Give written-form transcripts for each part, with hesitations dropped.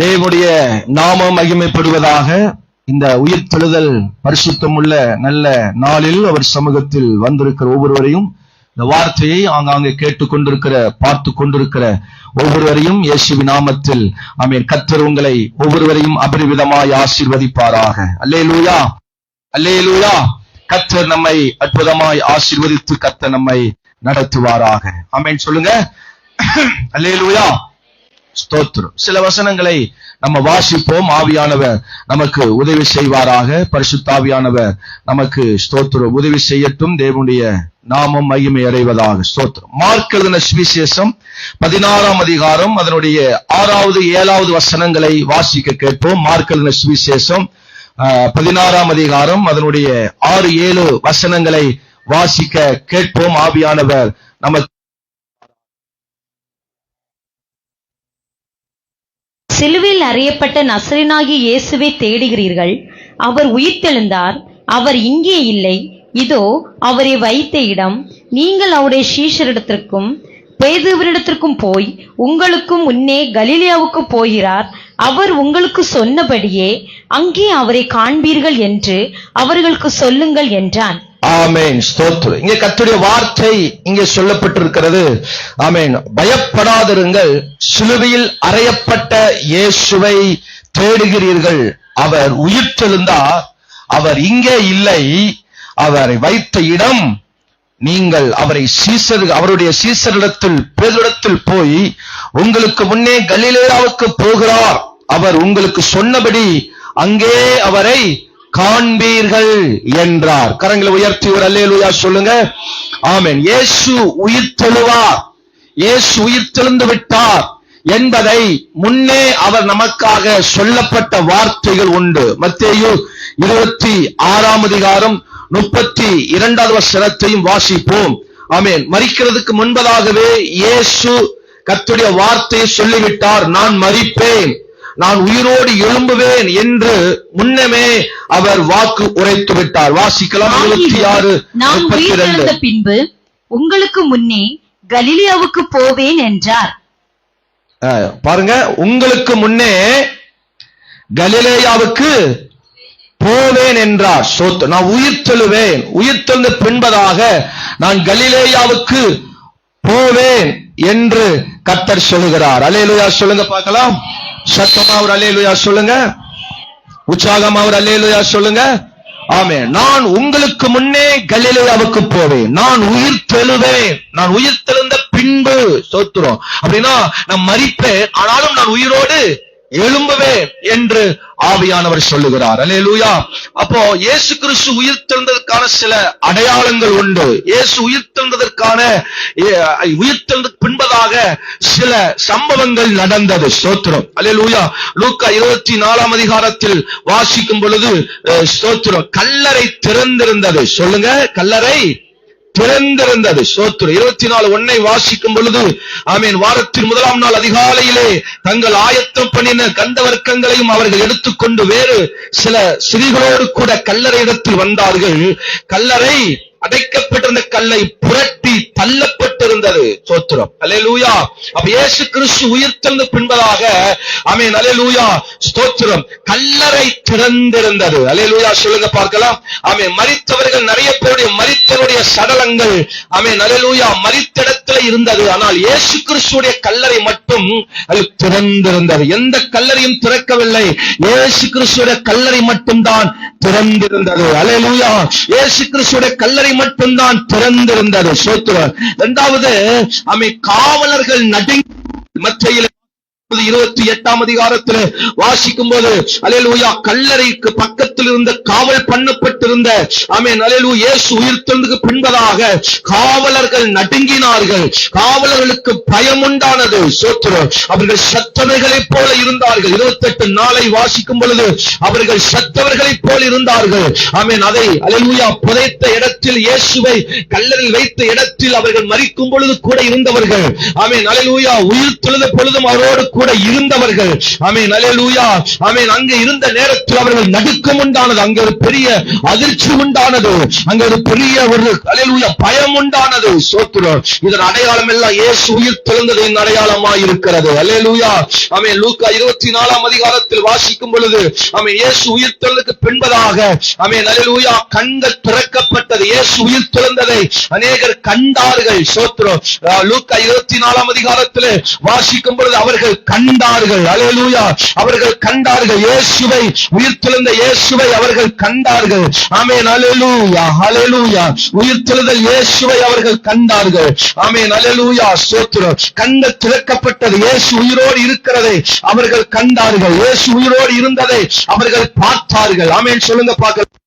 தேவனுடைய நாமம் மகிமைப்படுவதாக. இந்த உயிர்த்தெழுதல் பரிசுத்தம் உள்ள நல்ல நாளில் அவர் சமூகத்தில் வந்திருக்கிற ஒவ்வொருவரையும், இந்த வார்த்தையை ஆங்காங்கே கேட்டுக்கொண்டிருக்கிற பார்த்து கொண்டிருக்கிற ஒவ்வொருவரையும் இயேசுவின் நாமத்தில் ஆமென். கர்த்தர் உங்களை ஒவ்வொருவரையும் அபரிவிதமாய் ஆசீர்வதிப்பாராக. அல்லேலூயா, அல்லேலூயா. கர்த்தர் நம்மை அற்புதமாய் ஆசீர்வதித்து கர்த்தர் நம்மை நடத்துவாராக. ஆமென் சொல்லுங்க. அல்லேலூயா, ஸ்தோத்திரம். சில வசனங்களை நம்ம வாசிப்போம். ஆவியானவர் நமக்கு உதவி செய்வாராக. பரிசுத்தாவியானவர் நமக்கு ஸ்தோத்திரம் உதவி செய்யட்டும். தேவனுடைய நாமம் மகிமை அடைவதாக. ஸ்தோத்திரம். மார்க் எழுதின சுவிசேஷம் 16ஆம் அதிகாரம் அதனுடைய 6வது 7வது வசனங்களை வாசிக்க கேட்போம். மார்க் எழுதின சுவிசேஷம் 16ஆம் அதிகாரம் அதனுடைய 6-7 வசனங்களை வாசிக்க கேட்போம். ஆவியானவர் நமக்கு. சிலுவையில் அறையப்பட்ட நசரேயனாகிய இயேசுவை தேடுகிறீர்கள். அவர் உயிர்த்தெழுந்தார். அவர் இங்கே இல்லை. இதோ அவரை வைத்த இடம். நீங்கள் அவருடைய சீஷரிடத்திற்கும் பேதுருவினிடத்திற்கும் போய் உங்களுக்கும் முன்னே கலிலேயாவுக்கு போகிறார். அவர் உங்களுக்கு சொன்னபடியே அங்கே அவரை காண்பீர்கள் என்று அவர்களுக்கு சொல்லுங்கள் என்றான். ஆமென், ஸ்தோத்திரம். இங்கே கர்த்தருடைய வார்த்தை இங்கே சொல்லப்பட்டிருக்கிறது. ஆமென். பயப்படாதிருங்கள், சிலுவையில் அறையப்பட்ட இயேசுவை தேடுகிறீர்கள். அவர் உயிர்த்தெழுந்தார். அவர் இங்கே இல்லை. அவரை வைத்த இடம். நீங்கள் அவருடைய சீசரிடத்தில் பேதுருவிடத்தில் போய் உங்களுக்கு முன்னே கலிலேயாவுக்கு போகிறார். அவர் உங்களுக்கு சொன்னபடி அங்கே அவரை காண்பீர்கள் என்றார். கரங்களை உயர்த்தி ஒரு அல்லேலூயா சொல்லுங்க. ஆமென். இயேசு உயிர்த்தெழுவார், இயேசு உயிர்த்தெழுந்து விட்டார் என்பதை முன்னே அவர் நமக்காக சொல்லப்பட்ட வார்த்தைகள் உண்டு. மத்தேயு 26ஆம் அதிகாரம் 32வது வசனத்தையும் வாசிப்போம். ஆமென். மரிக்கிறதுக்கு முன்பதாகவே இயேசு கர்த்தருடைய வார்த்தையை சொல்லிவிட்டார். நான் மரிப்பேன், நான் உயிரோடு எழும்புவேன் என்று முன்னமே அவர் வாக்கு உரைத்து விட்டார். வாசிக்கலாம். 26, நான் உயிர்த்தெழுந்த பின்பு உங்களுக்கு முன்னே கலிலேயாவுக்கு போவேன் என்றார். பாருங்க, உங்களுக்கு முன்னே கலிலேயாவுக்கு போவேன் என்றார். நான் உயிர்த்தெழுவேன், உயிர்த்தெழுந்த பின்பதாக நான் கலிலேயாவுக்கு போவேன் என்று கர்த்தர் சொல்லுகிறார். அல்லேலூயா சொல்லுங்க பார்க்கலாம். சத்தமா ஒரு அல்லேலூயா சொல்லுங்க. உற்சாகமா ஒரு அல்லேலூயா சொல்லுங்க. ஆமென். நான் உங்களுக்கு முன்னே கலிலேயாவுக்கு போவேன், நான் உயிர்த்தெழுவேன், நான் உயிர்த்தெழுந்த பின்பு. ஸ்தோத்திரம். அப்படின்னா நான் மரிப்பேன், ஆனாலும் நான் உயிரோடு எழும்புவேன் என்று ஆவியானவர் சொல்லுகிறார். அல்லேலூயா. அப்போ இயேசு கிறிஸ்து உயிர்த்தெழுந்ததற்கான சில அடையாளங்கள் உண்டு. இயேசு உயிர்த்தெழுந்ததற்கான உயிர்த்தெழுந்த பின்பதாக சில சம்பவங்கள் நடந்தது. ஸ்தோத்திரம். அல்லேலூயா. லூக்கா 24ஆம் அதிகாரத்தில் வாசிக்கும் பொழுது ஸ்தோத்திரம், கல்லறை திறந்திருந்தது. சொல்லுங்க, கல்லறை திறந்திருந்தது. ஸ்தோத்திரம். 24:1 வாசிக்கும் பொழுது ஆமென், வாரத்தின் 1ஆம் நாள் அதிகாலையிலே தங்கள் ஆயத்தம் பண்ணின கந்தவர்க்கங்களையும் அவர்கள் எடுத்துக்கொண்டு வேறு சில ஸ்திரீகளோடு கூட கல்லறை இடத்தில் வந்தார்கள். கல்லறை அடைக்கப்பட்டிருந்த கல்லை புரட்டி தள்ளப்பட்டிருந்தது. ஸ்தோத்திரம். அல்லேலூயா. அப்ப இயேசு கிறிஸ்து உயிர்த்தெழுந்த பின்பதாக ஆமென், அல்லேலூயா, ஸ்தோத்திரம், கல்லறை திறந்திருந்தது. அல்லேலூயா சொல்லுங்க பார்க்கலாம். ஆமென். மரித்தவர்கள் நிறைய பேருடைய மரித்தவருடைய சடலங்கள் ஆமென், அல்லேலூயா, மரித்த இடத்துல இருந்தது. ஆனால் இயேசு கிறிஸ்துடைய கல்லறை மட்டும் அது திறந்திருந்தது. எந்த கல்லறையும் திறக்கவில்லை, இயேசு கிறிஸ்துடைய கல்லறை மட்டும்தான் திறந்திருந்தது. அல்லேலூயா. இயேசு கிறிஸ்துடைய கல்லறை மட்டும்தான் திறந்திருந்தது. ஸ்தோத்திரம். இரண்டாவது, காவலர்கள் நடுங்கி. மத்தேயு 28ஆம் அதிகாரத்தில் வாசிக்கும் போது அல்லேலூயா, கல்லறைக்கு பக்கத்தில் இருந்த காவல் பண்ணப்பட்டிருந்த ஆமென், அல்லேலூயா, இயேசு உயிர்த்தெழுந்ததுக்கு பின்பதாக காவலர்கள் நடுங்கினார்கள். காவலர்களுக்கு பயம் உண்டானது. ஸ்தோத்திரம். அவர்கள் சத்தவர்களைப் போல இருந்தார்கள். 28 நாளை வாசிக்கும் பொழுது அவர்கள் சத்தவர்களைப் போல இருந்தார்கள். ஆமென். அதை அல்லேலூயா புதைத்த இடத்தில், இயேசுவை கல்லறையில் வைத்த இடத்தில் அவர்கள் மரிக்கும் பொழுது கூட இருந்தவர்கள். ஆமென், அல்லேலூயா, உயிர்த்தெழுந்த பொழுதும் அவரோடு கூட இருந்தவர்கள் ஆமென் அல்லேலூயா ஆமென் அங்கே இருந்த நேரத்தில் அவர்கள் நடுக்கம் உண்டானது, அங்க ஒரு பெரிய அதிர்ச்சி உண்டானது, அங்க ஒரு பெரிய ஒரு அல்லேலூயா பயம் உண்டானது. ஸ்தோத்திரம். இதன் அடையாளம் எல்லாம் இயேசு உயிர் தெழுந்ததின் அடையாளமாய் இருக்கிறது. அல்லேலூயா ஆமென். லூக்கா 24 அதிகாரத்தில் வாசிக்கும் பொழுது ஆமென் இயேசு உயிர் தெழுந்ததுக்கு பின்பதாக ஆமென் அல்லேலூயா கண்கள் திறக்கப்பட்டது. இயேசு உயிர் தெழுந்ததை அநேகர் கண்டார்கள். ஸ்தோத்திரம். லூக்கா 24 அதிகாரத்தில் வாசிக்கும் பொழுது அவர்கள் கண்டார்கள். அல்லேலூயா அவர்கள் கண்டார்கள். இயேசுவை உயிர்த்தெழுந்த இயேசுவை அவர்கள் கண்டார்கள். ஆமென் அல்லேலூயா அல்லேலூயா. உயிர்த்தெழுதல் இயேசுவை அவர்கள் கண்டார்கள். ஆமென் அல்லேலூயா ஸ்தோத்திரம். கண்கள் திறக்கப்பட்டது. இயேசு உயிரோடு இருக்கிறதை அவர்கள் கண்டார்கள். இயேசு உயிரோடு இருந்ததை அவர்கள் பார்த்தார்கள். ஆமென் சொல்லுங்க பார்க்கலாம்.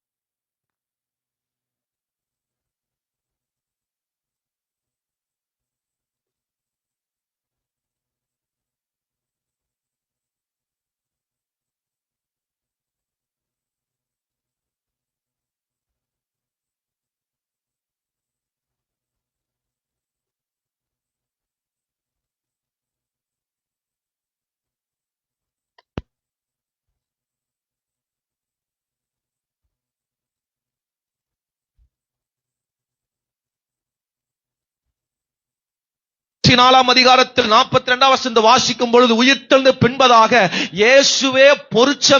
அதிகாரத்தில் 42 வசனம் வாசிக்கும் பொழுது உயிர்த்தெழுந்த பின்பதாக இயேசுவே பொரித்து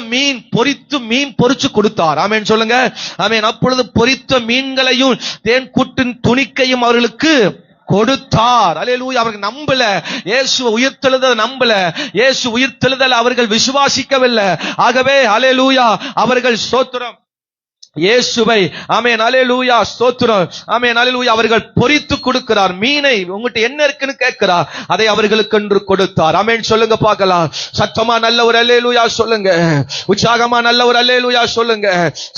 மீன் பொரிச்சு கொடுத்தார். ஆமென் சொல்லுங்க. ஆமென். அப்பொழுது பொரித்த மீன்களையும் தேன் கூட்டின் துணிக்கையும் அவர்களுக்கு கொடுத்தார். அல்லேலூயா. அவர்கள் நம்பல, இயேசு உயிர்த்தெழுதல் நம்பல, இயேசு உயிர்த்தெழுதல் அவர்கள் விசுவாசிக்கவில்லை. ஆகவே அல்லேலூயா அவர்கள் ஸ்தோத்திரம் இயேசுவை ஆமென் அல்லேலூயா ஸ்தோத்திரம் ஆமென் அல்லேலூயா அவர்கள் பொரித்து கொடுக்கிறார். மீனை உங்ககிட்ட என்ன இருக்குன்னு கேட்கிறார், அதை அவர்களுக்கு என்று கொடுத்தார். ஆமென் சொல்லுங்க பார்க்கலாம். சத்தமா நல்ல ஒரு அல்லேலூயா சொல்லுங்க. உற்சாகமா நல்ல ஒரு அல்லேலூயா சொல்லுங்க.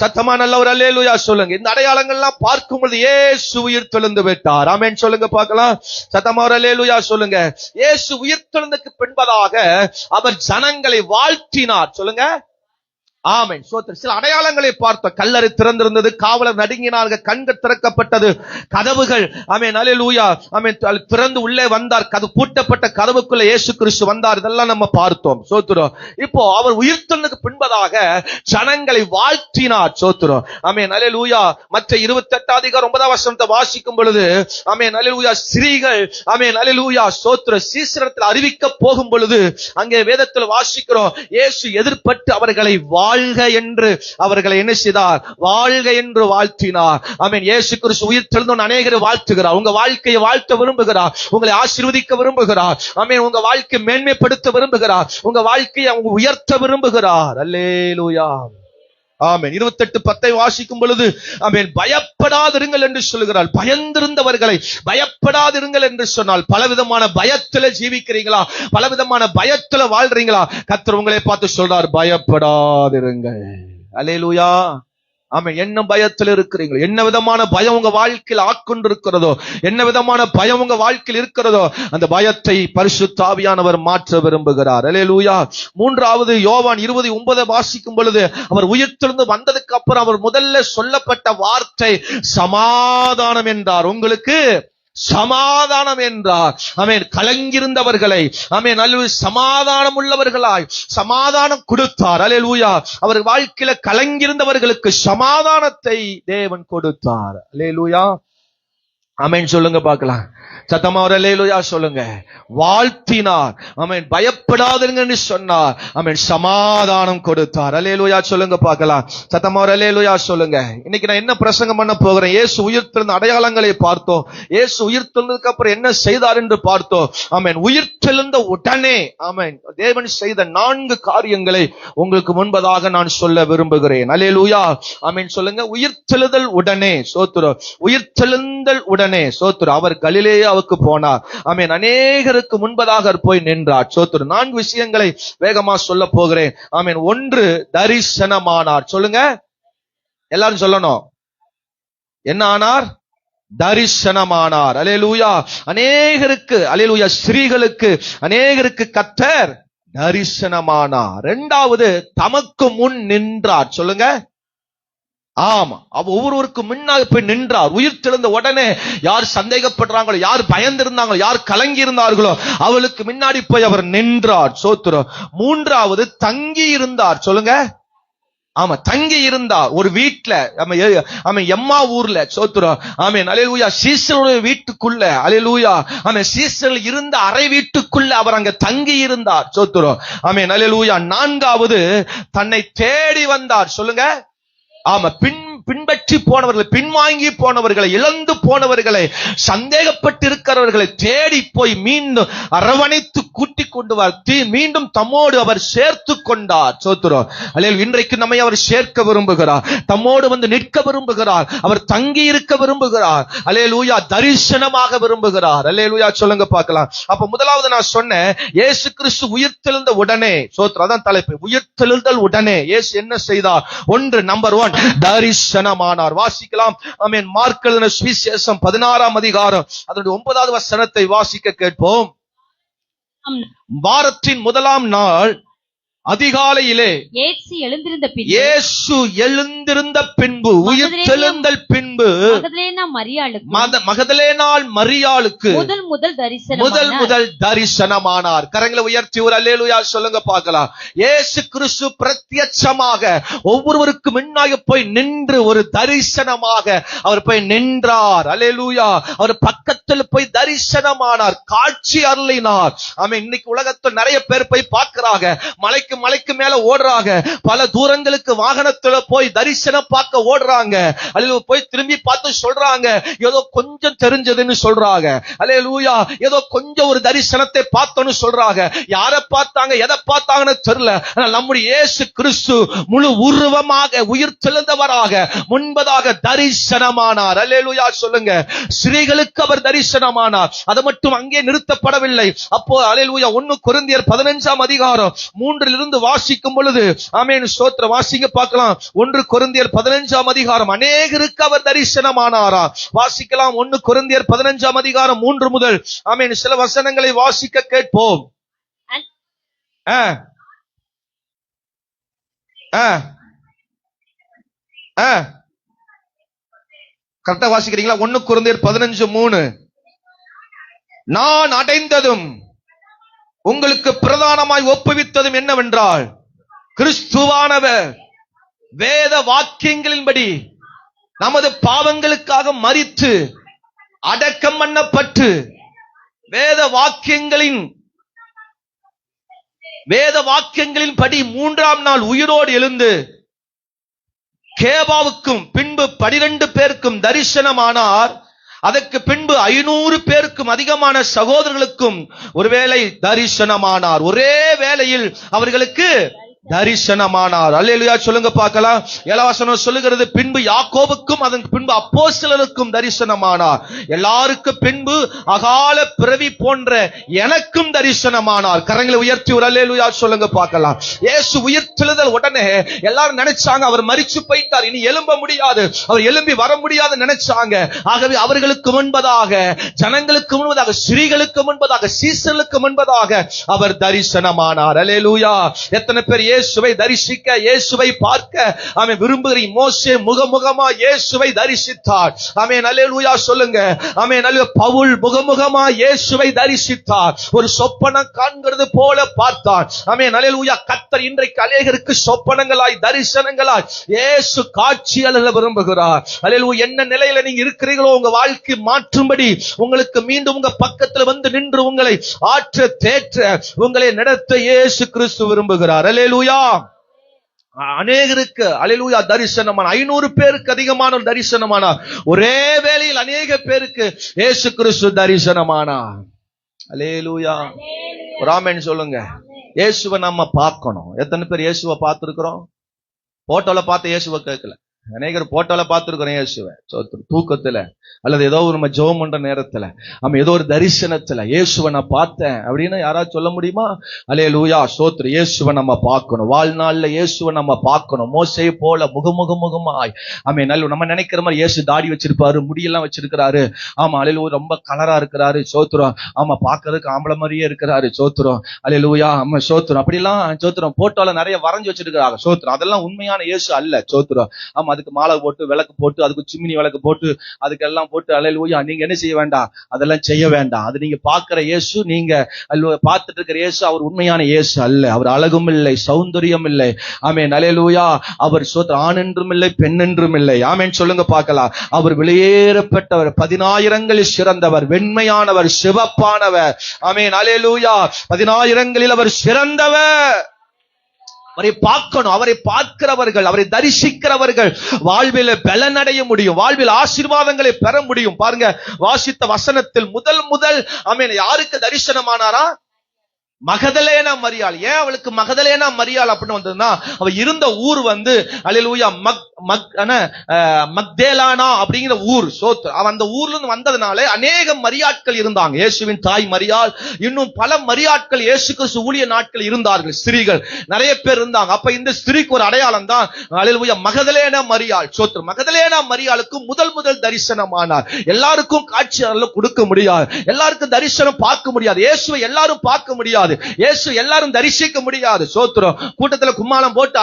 சத்தமா நல்ல ஒரு அல்லேலூயா சொல்லுங்க. இந்த அடையாளங்கள்லாம் பார்க்கும்போது இயேசு உயிர்த்தெழுந்து விட்டார். ஆமென் சொல்லுங்க பார்க்கலாம். சத்தமா ஒரு அல்லேலூயா சொல்லுங்க. இயேசு உயிர்த்தெழுந்ததுக்கு பின்பதாக அவர் ஜனங்களை வாழ்த்தினார். சொல்லுங்க ஆமென். சில அடையாளங்களை பார்த்தோம். கல்லறை திறந்திருந்தது, காவலர் நடுங்கினார்கள், கண்கள் திறக்கப்பட்டது, கதவுகள் ஆமென் அல்லேலூயா ஆமென் திறந்து உள்ளே வந்தார், பூட்டப்பட்ட கதவுக்குள்ள இயேசு கிறிஸ்து வந்தார். இதெல்லாம் நம்ம பார்த்தோம். சோத்திரம். இப்போ அவர் உயிர்த்தெழுந்ததுக்கு பின்பதாக ஜனங்களை வாழ்த்தினார். சோத்திரம். ஆமென் அல்லேலூயா. மற்ற 28 அதிகாரம் 9 வசனத்தை வாசிக்கும் பொழுது ஆமென் அல்லேலூயா ஸ்திரீகள் ஆமென் அல்லேலூயா சோத்திரம் சீசரத்தில் அறிவிக்க போகும் பொழுது அங்கே வேதத்தில் வாசிக்கிறோம் இயேசு எதிர்பட்டு அவர்களை வாழ்க என்று அவர்களை என்ன செய்தார்? வாழ்க என்று வாழ்த்தினார். ஆமென். இயேசு கிறிஸ்து உயிர்த்தெழுந்தோன் அநேகரை வாழ்த்துகிறார். உங்க வாழ்க்கையை வாழ்த்த விரும்புகிறார், உங்களை ஆசீர்வதிக்க விரும்புகிறார். ஆமென். உங்க வாழ்க்கையை மேன்மைப்படுத்த விரும்புகிறார், உங்க வாழ்க்கையை அவங்க உயர்த்த விரும்புகிறார். அல்லேலூயா ஆமென். 28:10 வாசிக்கும் பொழுது ஆமென் பயப்படாதிருங்கள் என்று சொல்கிறார். பயந்திருந்தவர்களை பயப்படாதிருங்கள் என்று சொன்னால் பலவிதமான பயத்துல ஜீவிக்கிறீங்களா, பலவிதமான பயத்துல வாழ்றீங்களா? கர்த்தர் உங்களை பார்த்து சொல்றார், பயப்படாதிருங்கள். அல்லேலூயா ஆமென். என்ன பயத்தில் இருக்கிறீங்களோ, என்ன விதமான பயம் உங்க வாழ்க்கையில் ஆட்கொண்டிருக்கிறதோ, என்ன விதமான பயம் உங்க வாழ்க்கையில் இருக்கிறதோ அந்த பயத்தை பரிசுத்த ஆவியானவர் மாற்ற விரும்புகிறார். அல்லேலூயா. 3வது யோவான் 20:9 வாசிக்கும் பொழுது அவர் உயிர்த்தெழுந்து வந்ததுக்கு அப்புறம் அவர் முதல்ல சொல்லப்பட்ட வார்த்தை சமாதானம் என்றார். உங்களுக்கு சமாதானம் என்றார். ஆமென். கலங்கியிருந்தவர்களை ஆமென் அல்லேலூயா சமாதானம் உள்ளவர்களாய் சமாதானம் கொடுத்தார். அல்லேலூயா. அவர் வாழ்க்கையில கலங்கியிருந்தவர்களுக்கு சமாதானத்தை தேவன் கொடுத்தார். அல்லேலூயா ஆமென் சொல்லுங்க பார்க்கலாம். சத்தமா ஒரு அல்லேலூயா சொல்லுங்க. வாழ்த்தினார். ஆமென். பயப்படாதீங்க என்று சொன்னார். ஆமென். சமாதானம் கொடுத்தார். அல்லேலூயா சொல்லுங்க பார்க்கலாம். சத்தமா ஒரு அல்லேலூயா சொல்லுங்க. இன்னைக்கு நான் என்ன பிரசங்கம் பண்ண போகிறேன்? இயேசு உயிர்த்தெழுந்த அடையாளங்களை பார்த்தோம். இயேசு உயிர்த்தெழுந்ததுக்கு அப்புறம் என்ன செய்தார் என்று பார்த்தோம். ஆமென். உயிர்த்தெழுந்த உடனே ஆமென் தேவன் செய்த 4 காரியங்களை உங்களுக்கு முன்பதாக நான் சொல்ல விரும்புகிறேன். அல்லேலூயா ஆமென் சொல்லுங்க. உயிர்த்தெழுதல் உடனே சோத்திரம். உயிர்த்தெழுந்தல் உடனே சோத்திரம். அவர் கலிலேயாவுக்கு போனார். ஆமென். அநேகருக்கு முன்பதாக போய் நின்றார். சோத்திரம். 4 விஷயங்களை வேகமா சொல்ல போகிறேன். ஆமென். 1 தரிசனமானார். சொல்லுங்க எல்லாரும் சொல்லணும். என்ன ஆனார்? தரிசனமானார். அல்லேலூயா. அநேகருக்கு அல்லேலூயா ஸ்திரீகளுக்கு அநேகருக்கு கர்த்தர் தரிசனமானார். 2வது தமக்கு முன் நின்றார். சொல்லுங்க ஆமா, அவ ஒவ்வொருவருக்கு முன்னாக போய் நின்றார். உயிர் தெழுந்த உடனே யார் சந்தேகப்படுறாங்களோ, யார் பயந்திருந்தாங்களோ, யார் கலங்கி இருந்தார்களோ அவளுக்கு முன்னாடி போய் அவர் நின்றார். சோத்திரம். மூன்றாவது தங்கி இருந்தார். சொல்லுங்க. ஆமா, தங்கி இருந்தார் ஒரு வீட்டுல. எம்மா ஊர்ல. சோத்திரம். ஆமென், அல்லேலூயா. சீசருடைய வீட்டுக்குள்ள, அல்லேலூயா, ஆமென், சீசர்கள் இருந்த அறை வீட்டுக்குள்ள அவர் அங்க தங்கி இருந்தார். சோத்திரம். ஆமென், அல்லேலூயா. நான்காவது தன்னை தேடி வந்தார். சொல்லுங்க. ஆமா, பின்பற்றி போனவர்களை, பின்வாங்கி போனவர்களை, இழந்து போனவர்களை, சந்தேகப்பட்டு இருக்கிறவர்களை தேடி போய் மீண்டும் அரவணைத்து கூட்டிக் கொண்டு மீண்டும் தம்மோடு அவர் சேர்த்து கொண்டார். சோத்திரம். அல்லேலூயா. இன்றைக்கு நம்மை அவர் சேர்க்க விரும்புகிறார். தம்மோடு வந்து நிற்க விரும்புகிறார். அவர் தங்கி இருக்க விரும்புகிறார். அல்லேலூயா. தரிசனமாக விரும்புகிறார். அல்லேலூயா. சொல்லுங்க பார்க்கலாம். அப்ப முதலாவது நான் சொன்னேன், இயேசு கிறிஸ்து உயிர்த்தெழுந்த உடனே. சோத்திரம். அதான் தலைப்பு. உயிர்த்தெழுதல் உடனே இயேசு என்ன செய்தார்? ஒன்று, நம்பர் 1, தரிசனமானார். வாசிக்கலாம். ஆமென். மார்க் எழுதின சுவிசேஷம் 16ஆம் அதிகாரம் அதனுடைய 9வது வசனத்தை வாசிக்க கேட்போம். வாரத்தின் முதலாம் நாள் அதிகாலையிலே இயேசு எழுந்திருந்த பின்பு, உயிர்த்தெழுந்தல் பின்பு மகதலேனாள் மரியாளுக்கு முதல் தரிசனமானார். கரங்களை உயர்த்தி ஒரு அல்லேலூயா சொல்லுங்க பார்க்கலாம். இயேசு கிறிஸ்து பிரத்யட்சமாக ஒவ்வொருவருக்கு முன்னாக போய் நின்று ஒரு தரிசனமாக அவர் போய் நின்றார். அல்லேலூயா. அவர் பக்கத்தில் போய் தரிசனமானார், காட்சி அருளினார். ஆமென். இன்னைக்கு உலகத்தில் நிறைய பேர் போய் பார்க்கிறாங்க, மலைக்கு மேல ஓடுறாங்க, பல தூரங்களுக்கு வாகனத்துல போய் தரிசனம் பார்க்க ஓடுறாங்க. அல்லேலூயா. போய் திரும்பி பார்த்து சொல்றாங்க, ஏதோ கொஞ்சம் தெரிஞ்சதுன்னு சொல்றாங்க. அல்லேலூயா. ஏதோ கொஞ்சம் ஒரு தரிசனத்தை பார்த்தோன்னு சொல்றாங்க. யாரை பார்த்தாங்க, எதை பார்த்தாங்கன்னு தெரியல. நம்முடைய இயேசு கிறிஸ்து முழு உருவமாக உயிர்த்தெழுந்தவராக முன்பதாக தரிசனமானார். அல்லேலூயா. சொல்லுங்க. ஸ்திரீகளுக்கு அவர் தரிசனமானார். அது மட்டும் அங்கே நிறுத்தப்படவில்லை. அப்போ அல்லேலூயா 1 கொரிந்தியர் 15ஆம் அதிகாரம் 3 வாசிக்கும் பொழுது, ஆமென், ஸ்தோத்திரம், வாசிங்க பார்க்கலாம். 1 கொரிந்தியர் 15ஆம் அதிகாரம் அநேகருக்கு அவர் தரிசனமானாரா. வாசிக்கலாம். 1 கொரிந்தியர் 15ஆம் அதிகாரம் 3 முதல், ஆமென், சில வசனங்களை வாசிக்க கேட்போம். கரெக்டா வாசிக்கிறீங்களா? 1 கொரிந்தியர் 15:3. நான் அடைந்ததும் உங்களுக்கு பிரதானமாய் ஒப்புவித்ததும் என்னவென்றால், கிறிஸ்துவானவர் வேத வாக்கியங்களின்படி நமது பாவங்களுக்காக மரித்து அடக்கம் பண்ணப்பட்டு வேத வாக்கியங்களின்படி 3ஆம் நாள் உயிரோடு எழுந்து கேபாவுக்கும் பின்பு 12 பேருக்கும் தரிசனமானார். அதற்கு பின்பு 500 பேருக்கும் அதிகமான சகோதரர்களுக்கும் ஒருவேளை தரிசனமானார். ஒரே வேளையில் அவர்களுக்கு தரிசனமானார். அல்லேலூயா. சொல்லுங்க பார்க்கலாம். 7ஆம் வசனம் சொல்லுகிறது, பின்பு யாக்கோபுக்கும் அதற்கு பின்பு அப்போஸ்தலருக்கும் தரிசனமானார். எல்லாருக்கும் பின்பு அகால பிறவி போன்ற எனக்கும் தரிசனமானார். கரங்களை உயர்த்தி ஒரு அல்லேலூயா சொல்லுங்க பார்க்கலாம். இயேசு உயிர்த்தெழுதல் உடனே எல்லாரும் நினைச்சாங்க அவர் மரிச்சு போயிட்டார், இனி எழும்ப முடியாது, அவர் எழும்பி வர முடியாது நினைச்சாங்க. ஆகவே அவர்களுக்கு முன்பதாக, ஜனங்களுக்கு முன்பதாக, ஸ்திரீகளுக்கு முன்பதாக, சீசர்களுக்கு முன்பதாக அவர் தரிசனமானார். அல்லேலூயா. எத்தனை பேர் இயேசுவை தரிசிக்க, இயேசுவை பார்க்க ஆமென் விரும்புகிற மோசே முகமுகமா இயேசுவை தரிசித்தார். ஆமென். அல்லேலூயா சொல்லுங்க. ஆமென். அல்லேலூயா. பவுல் முகமுகமா இயேசுவை தரிசித்தார். ஒரு சொப்பனம் காண்கிறது போல பார்த்தார். ஆமென். அல்லேலூயா. கர்த்தர் இன்றைக்கு அநேகருக்கு சொப்பனங்களாய், தரிசனங்களாய் இயேசு காட்சி அருள விரும்புகிறார். அல்லேலூயா. என்ன நிலையில நீங்க இருக்கிறீர்களோ உங்க வாழ்க்கை மாற்றும்படி உங்களுக்கு மீண்டும் உங்க பக்கத்துல வந்து நின்று உங்களை ஆற்ற தேற்ற உங்களை நடத்த இயேசு கிறிஸ்து விரும்புகிறார். அல்லேலூயா. அநேகருக்கு அல்லேலூயா தரிசனமான 500 பேருக்கு அதிகமான தரிசனமானார். ஒரே வேளையில் அநேக பேருக்கு இயேசு கிறிஸ்து தரிசனமானார். அல்லேலூயா. ஆமென் சொல்லுங்க. இயேசுவை நம்ம பார்க்கணும். எத்தனை பேர் இயேசுவை பார்த்திருக்கிறோம்? போட்டோல பார்த்து இயேசுவை கேட்கல. அநேகர் போட்டோல பார்த்திருக்கிறோம் இயேசுவை. தூக்கத்துல அல்லது ஏதோ ஒரு நம்ம ஜெபம் பண்ற நேரத்துல, நம்ம ஏதோ ஒரு தரிசனத்துல இயேசுவை நான் பார்த்தேன் அப்படின்னு யாராவது சொல்ல முடியுமா? அல்லேலூயா ஸ்தோத்திரம். இயேசுவை நம்ம பார்க்கணும். வாழ்நாள்ல இயேசுவை நம்ம பார்க்கணும். மோசே போல முகமுகமாய். ஆமென். நம்ம நினைக்கிற மாதிரி இயேசு தாடி வச்சிருப்பாரு, முடியெல்லாம் வச்சிருக்கிறாரு. ஆமா. அல்லேலூயா. ரொம்ப கலரா இருக்கிறாரு. சோத்திரம். ஆமா. பார்க்கறதுக்கு ஆம்பளை மாதிரியே இருக்கிறாரு. சோத்திரம். அல்லேலூயா. ஆமா. சோத்திரம். அப்படிலாம் சோத்திரம் போட்டோல நிறைய வரைஞ்சு வச்சிருக்கிறாங்க. சோத்திரம். அதெல்லாம் உண்மையான இயேசு அல்ல. சோத்திரம். ஆமா. அதுக்கு மாலை போட்டு விளக்கு போட்டு அதுக்கு சிம்னி விளக்கு போட்டு அதுக்கெல்லாம் போட்டு அல்லேலூயா நீங்க என்ன செய்ய வேண்டாம், அதெல்லாம் செய்ய வேண்டாம். அது நீங்க பார்க்கிற இயேசு, நீங்க பார்த்துட்டு இருக்கிற இயேசு அவர் உண்மையான இயேசு அல்ல. அவர் அழகும் இல்லை, சௌந்தரியம் இல்லை. ஆமென் அல்லேலூயா. அவர் ஆண் என்றும் இல்லை, பெண் என்றும் இல்லை. ஆமென் சொல்லுங்க பார்க்கலாம். அவர் வெளியேறப்பட்டவர், 10,000ங்களில் சிறந்தவர், வெண்மையானவர், சிவப்பானவர். ஆமென் அல்லேலூயா. 10,000ங்களில் அவர் சிறந்தவர். அவரை பார்க்கணும். அவரை பார்க்கிறவர்கள், அவரை தரிசிக்கிறவர்கள் வாழ்வில் பலனடைய முடியும், வாழ்வில் ஆசீர்வாதங்களை பெற முடியும். பாருங்க, வாசித்த வசனத்தில் முதல் ஆமென் யாருக்கு தரிசனமானாரா? மகதலேனா மரியாள். ஏன் அவளுக்கு மகதலேனா மரியாள் அப்படின்னு வந்ததுன்னா, அவ இருந்த ஊர் அல்லேலூயா மக்தேலானா அப்படிங்கிற ஊர். அவ அந்த ஊர்ல இருந்து வந்ததுனால அநேக மரியாட்கள் இருந்தாங்க. இயேசுவின் தாய் மரியாள், இன்னும் பல மரியாட்கள் இயேசு கிறிஸ்து ஊழிய நாட்கள் இருந்தார்கள். ஸ்திரீகள் நிறைய பேர் இருந்தாங்க. அப்ப இந்த ஸ்திரீக்கு ஒரு அடையாளம் தான் அல்லேலூயா மகதலேனா மரியாள். மகதலேனா மரியாளுக்கு முதல் தரிசனமானார். எல்லாருக்கும் காட்சி கொடுக்க முடியாது, எல்லாருக்கும் தரிசனம் பார்க்க முடியாது, இயேசுவை எல்லாரும் பார்க்க முடியாது, இயேசு எல்லாரும் தரிசிக்க முடியாது. சோத்திரம். கூட்டத்துல கும்மாளம் போட்டு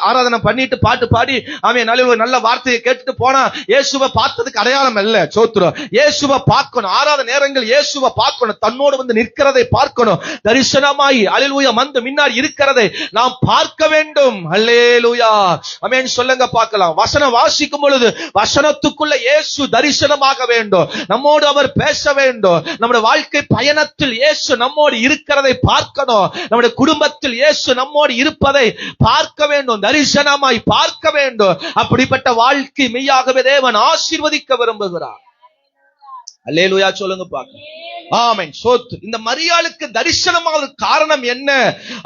ஆராதனை பண்ணிட்டு பாட்டு பாடி அவன் நல்ல வார்த்தையை கேட்டுட்டு போனா இயேசுவை பார்த்ததுக்கு அடையாளம் அல்ல. சோத்திரம். இயேசுவை பார்க்கணும். ஆராதனை நேரங்கள் இயேசுவை பார்க்கணும், தன்னோடு நிற்கிறதை பார்க்கணும், தரிசனமாய் அல்லேலூயா முன்னாடி இருக்கிறதை நாம் பார்க்க வேண்டும். அல்லேலூயா. ஆமென் சொல்லுங்க பார்க்கலாம். வசனம் வாசிக்கும் பொழுது வசனத்துக்குள்ள இயேசு தரிசனமாக வேண்டும், நம்மோடு அவர் பேச வேண்டும். நம்முடைய வாழ்க்கை பயணத்தில் இயேசு நம்மோடு இருக்கிறதை பார்க்கணும், நம்முடைய குடும்பத்தில் இயேசு நம்மோடு இருப்பதை பார்க்க வேண்டும், தரிசனமாய் பார்க்க வேண்டும். அப்படிப்பட்ட வாழ்க்கை மெய்யாகவே தேவன் ஆசீர்வதிக்க விரும்புகிறார். அல்லேலூயா சொல்லுங்க பார்க்க. ஆமென். இந்த மரியாளுக்கு தரிசனமாக காரணம் என்ன